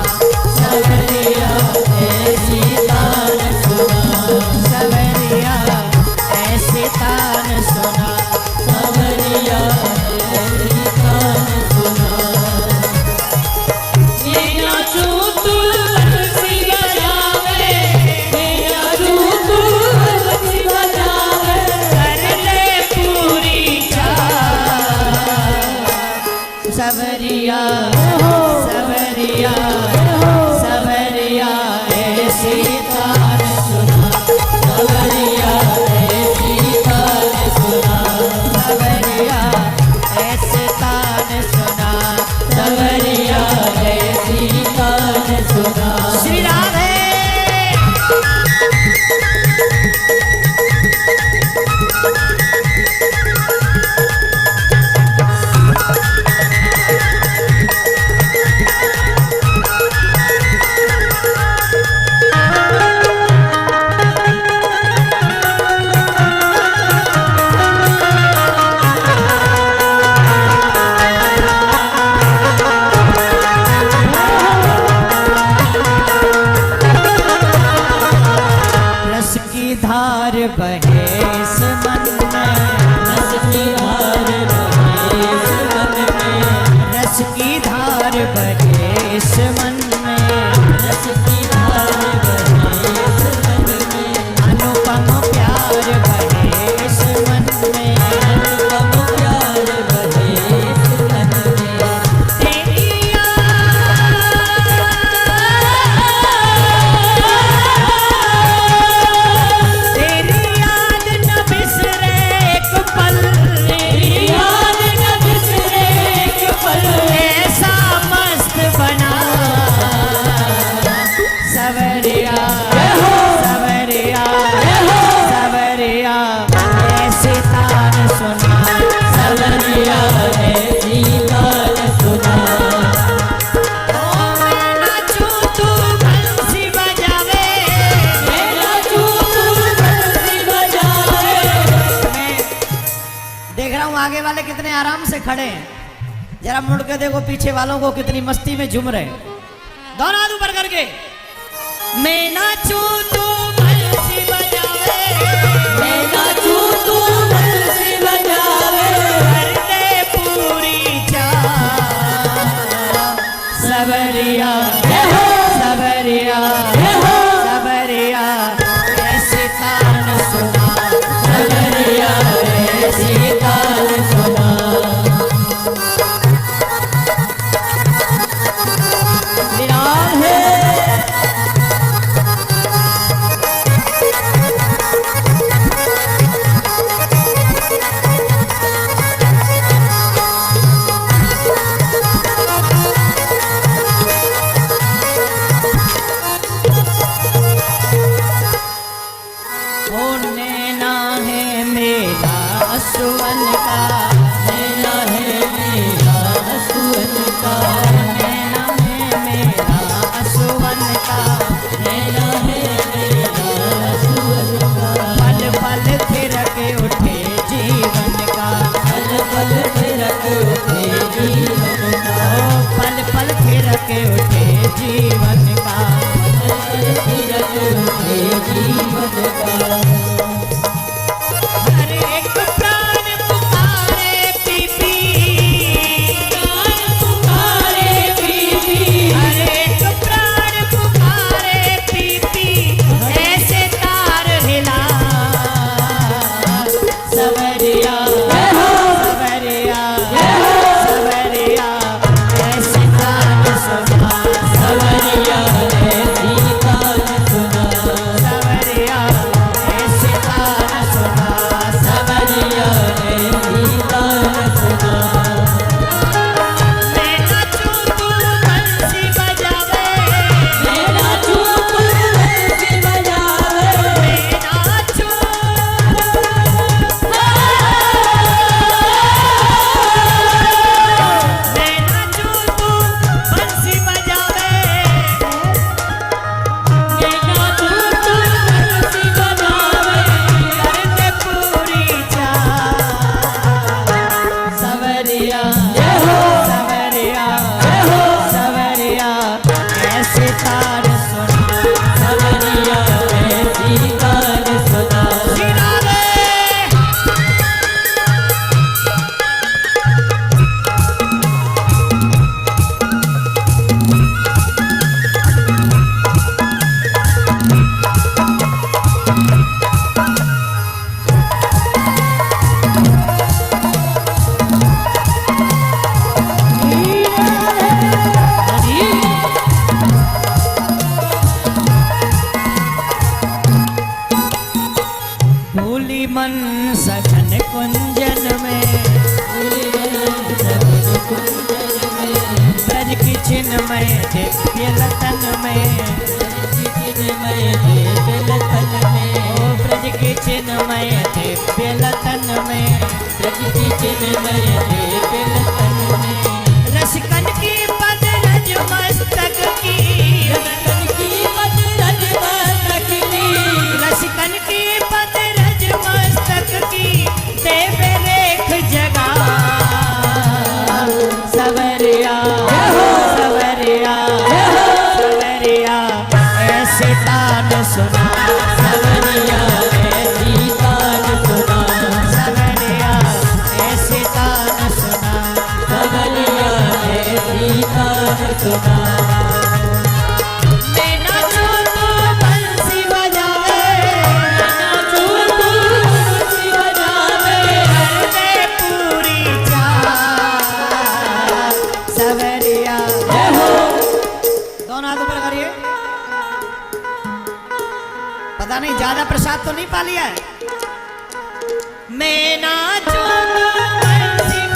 [SPEAKER 1] सवरिया मैं सीता सवरिया सवरिया सवरिया ऐसी तान सुना सवरिया ऐसी तान सुना सवरिया ऐसी तान सुना सवरिया ऐसी तान सुना। श्री राधे। धार बहे इस मन में रस की धार बहे इस मन में रस की धार बहे इस मन में रस की धार बहे इस मन में अनुपम प्यार बहे इस मन में अनुपम प्यार बहे इस मन में तेरी आगे वाले कितने आराम से खड़े हैं, जरा मुड़ के देखो पीछे वालों को कितनी मस्ती में झूम रहे। दोनों हाथ ऊपर करके मैं नाचूं तू बंसी बजावे मैं नाचूं तू बंसी बजावे कर दे पूरी चाह सवरिया सवरिया सवरिया ऐसी तान सुना सवरिया ऐसी तान सुना। विराम है नैना है मेरा असुवन का नैना है मेरा असुवन का नैना है मेरा असुवन का नैना है मेरा असुवन का पल पल थिरके उठे जीवन का पल पल थिरके उठे जीवन का पल पल थिरके उठे जीवन का पल पल थिरके उठे जीवन का। ब्रज की चिन्मय दिव्य लतन में, ओ ब्रज की चिन्मय दिव्य लतन में, रसिकन की पद रज मस्तक की, रसिकन की पद रज मस्तक की, देवे रेख जगा सवरिया सवरिया सवरिया ऐसे तान सुना, सवरिया ऐसी तान सुना, सवरिया ऐसे तान सुना, सवरिया ऐसी तान सुना। मैं नाचूं तो बंसी बजावे, नाचूं तो बंसी बजावे, कर दे पूरी चाह सवरिया। दोनों हाथ ऊपर करिए। पता नहीं ज्यादा प्रसाद तो नहीं पा लिया है। मैं नाचूं तो बंसी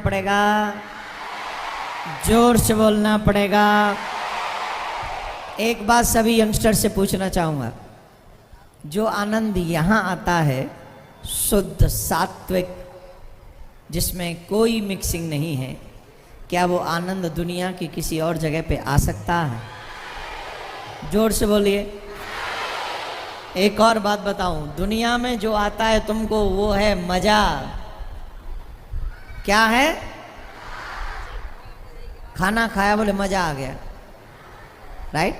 [SPEAKER 1] पड़ेगा, जोर से बोलना पड़ेगा। एक बात सभी यंगस्टर से पूछना चाहूंगा, जो आनंद यहाँ आता है शुद्ध सात्विक, जिसमें कोई मिक्सिंग नहीं है, क्या वो आनंद दुनिया की किसी और जगह पे आ सकता है? जोर से बोलिए। एक और बात बताऊं, दुनिया में जो आता है तुमको वो है मजा। क्या है? खाना खाया बोले मजा आ गया, राइट?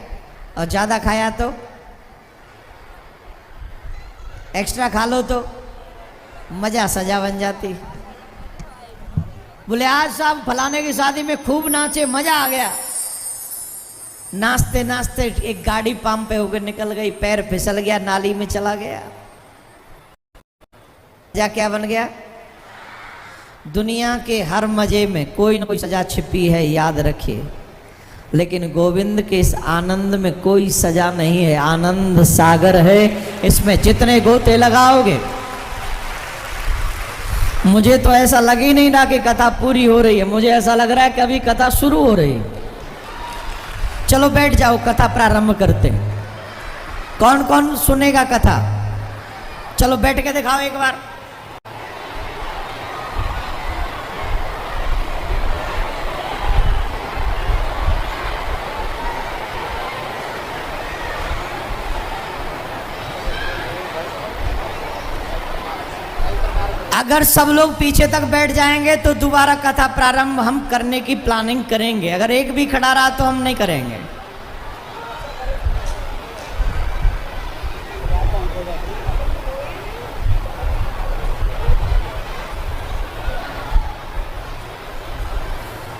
[SPEAKER 1] और ज्यादा खाया तो, एक्स्ट्रा खा लो तो मजा सजा बन जाती। बोले आज साहब फलाने की शादी में खूब नाचे, मजा आ गया। नाचते नाचते एक गाड़ी पाम पे होकर निकल गई, पैर फिसल गया, नाली में चला गया। मजा क्या बन गया? दुनिया के हर मजे में कोई ना कोई सजा छिपी है, याद रखिए। लेकिन गोविंद के इस आनंद में कोई सजा नहीं है, आनंद सागर है। इसमें जितने गोते लगाओगे, मुझे तो ऐसा लग ही नहीं रहा कि कथा पूरी हो रही है, मुझे ऐसा लग रहा है कि अभी कथा शुरू हो रही है। चलो बैठ जाओ, कथा प्रारंभ करते हैं। कौन कौन सुनेगा कथा? चलो बैठ के दिखाओ एक बार। अगर सब लोग पीछे तक बैठ जाएंगे तो दोबारा कथा प्रारंभ हम करने की प्लानिंग करेंगे। अगर एक भी खड़ा रहा तो हम नहीं करेंगे।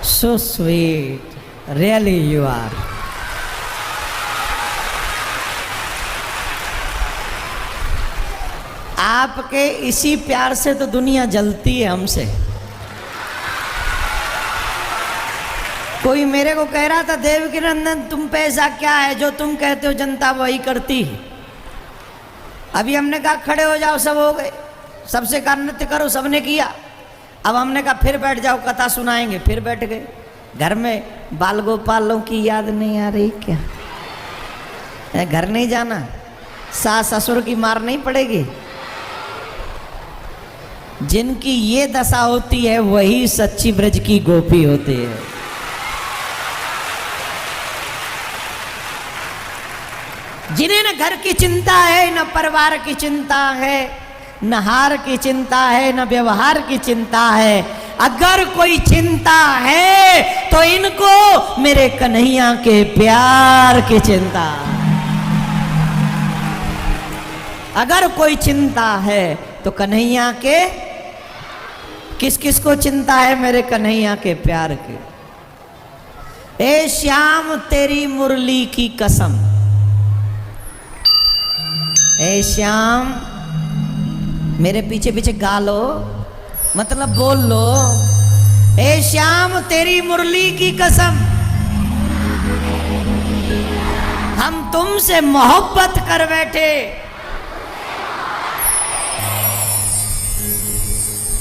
[SPEAKER 1] So sweet, really you are. आपके इसी प्यार से तो दुनिया जलती है हमसे। कोई मेरे को कह रहा था, देवकी नंदन तुम पे ऐसा क्या है जो तुम कहते हो जनता वही करती है। अभी हमने कहा खड़े हो जाओ, सब हो गए, सबसे कहा नृत्य करो, सबने किया। अब हमने कहा फिर बैठ जाओ, कथा सुनाएंगे, फिर बैठ गए। घर में बाल गोपालों की याद नहीं आ रही क्या? घर नहीं जाना, सास ससुर की मार नहीं पड़ेगी। जिनकी ये दशा होती है वही सच्ची ब्रज की गोपी होती है। जिन्हें न घर की चिंता है, न परिवार की चिंता है, न हार की चिंता है, न व्यवहार की चिंता है। अगर कोई चिंता है तो इनको मेरे कन्हैया के प्यार की चिंता। अगर कोई चिंता है तो कन्हैया के, किस किस को चिंता है? मेरे कन्हैया के प्यार की। ए श्याम तेरी मुरली की कसम, ए श्याम, मेरे पीछे पीछे गा लो, मतलब बोल लो। ए श्याम तेरी मुरली की कसम, हम तुमसे मोहब्बत कर बैठे।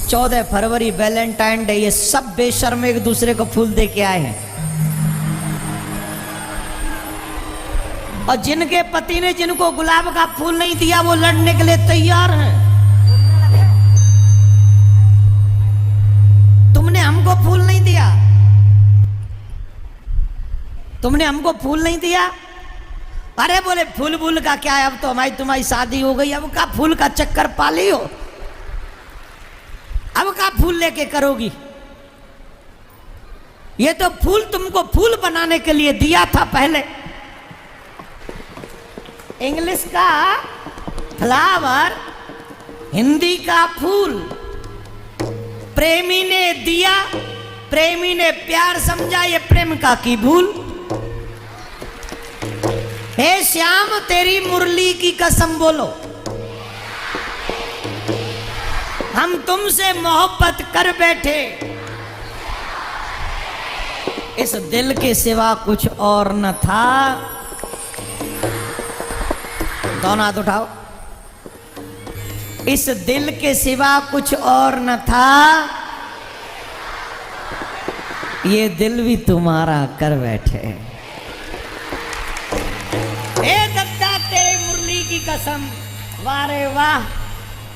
[SPEAKER 1] 14 फरवरी वैलेंटाइन डे, ये सब बेशर्म एक दूसरे को फूल दे के आए हैं। और जिनके पति ने जिनको गुलाब का फूल नहीं दिया वो लड़ने के लिए तैयार हैं। तुमने हमको फूल नहीं दिया, तुमने हमको फूल नहीं दिया। अरे बोले फूल फूल का क्या है, अब तो हमारी तुम्हारी शादी हो गई, अब का फूल का चक्कर पाली हो, अब का फूल लेके करोगी। ये तो फूल तुमको फूल बनाने के लिए दिया था पहले। इंग्लिश का फ्लावर, हिंदी का फूल। प्रेमी ने दिया, प्रेमी ने प्यार समझा, ये प्रेम का की भूल। हे श्याम तेरी मुरली की कसम, बोलो हम तुमसे मोहब्बत कर बैठे। इस दिल के सिवा कुछ और न था। दोनों हाथ उठाओ। इस दिल के सिवा कुछ और न था, ये दिल भी तुम्हारा कर बैठे। ए दत्ता तेरे मुरली की कसम, वाह रे वाह,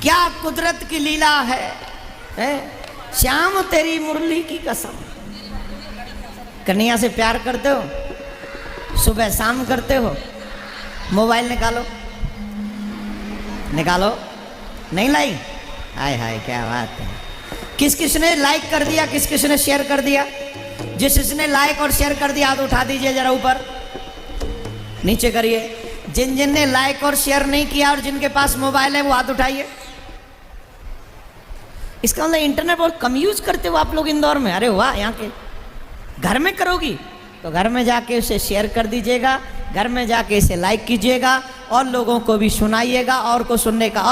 [SPEAKER 1] क्या कुदरत की लीला है। श्याम तेरी मुरली की कसम। कन्हैया से प्यार करते हो, सुबह शाम करते हो, मोबाइल निकालो, निकालो, नहीं लाई? हाय हाय क्या बात है। किस किस ने लाइक कर दिया, किस किस ने शेयर कर दिया? जिस जिसने लाइक और शेयर कर दिया हाथ उठा दीजिए जरा, ऊपर नीचे करिए। जिन जिन ने लाइक और शेयर नहीं किया और जिनके पास मोबाइल है वो हाथ उठाइए। इसका मतलब इंटरनेट बहुत कम यूज करते हो आप लोग इंदौर में। अरे वाह, यहाँ के घर में करोगी तो घर में जाके उसे शेयर कर दीजिएगा, घर में जाके इसे लाइक कीजिएगा और लोगों को भी सुनाइएगा और को सुनने का। और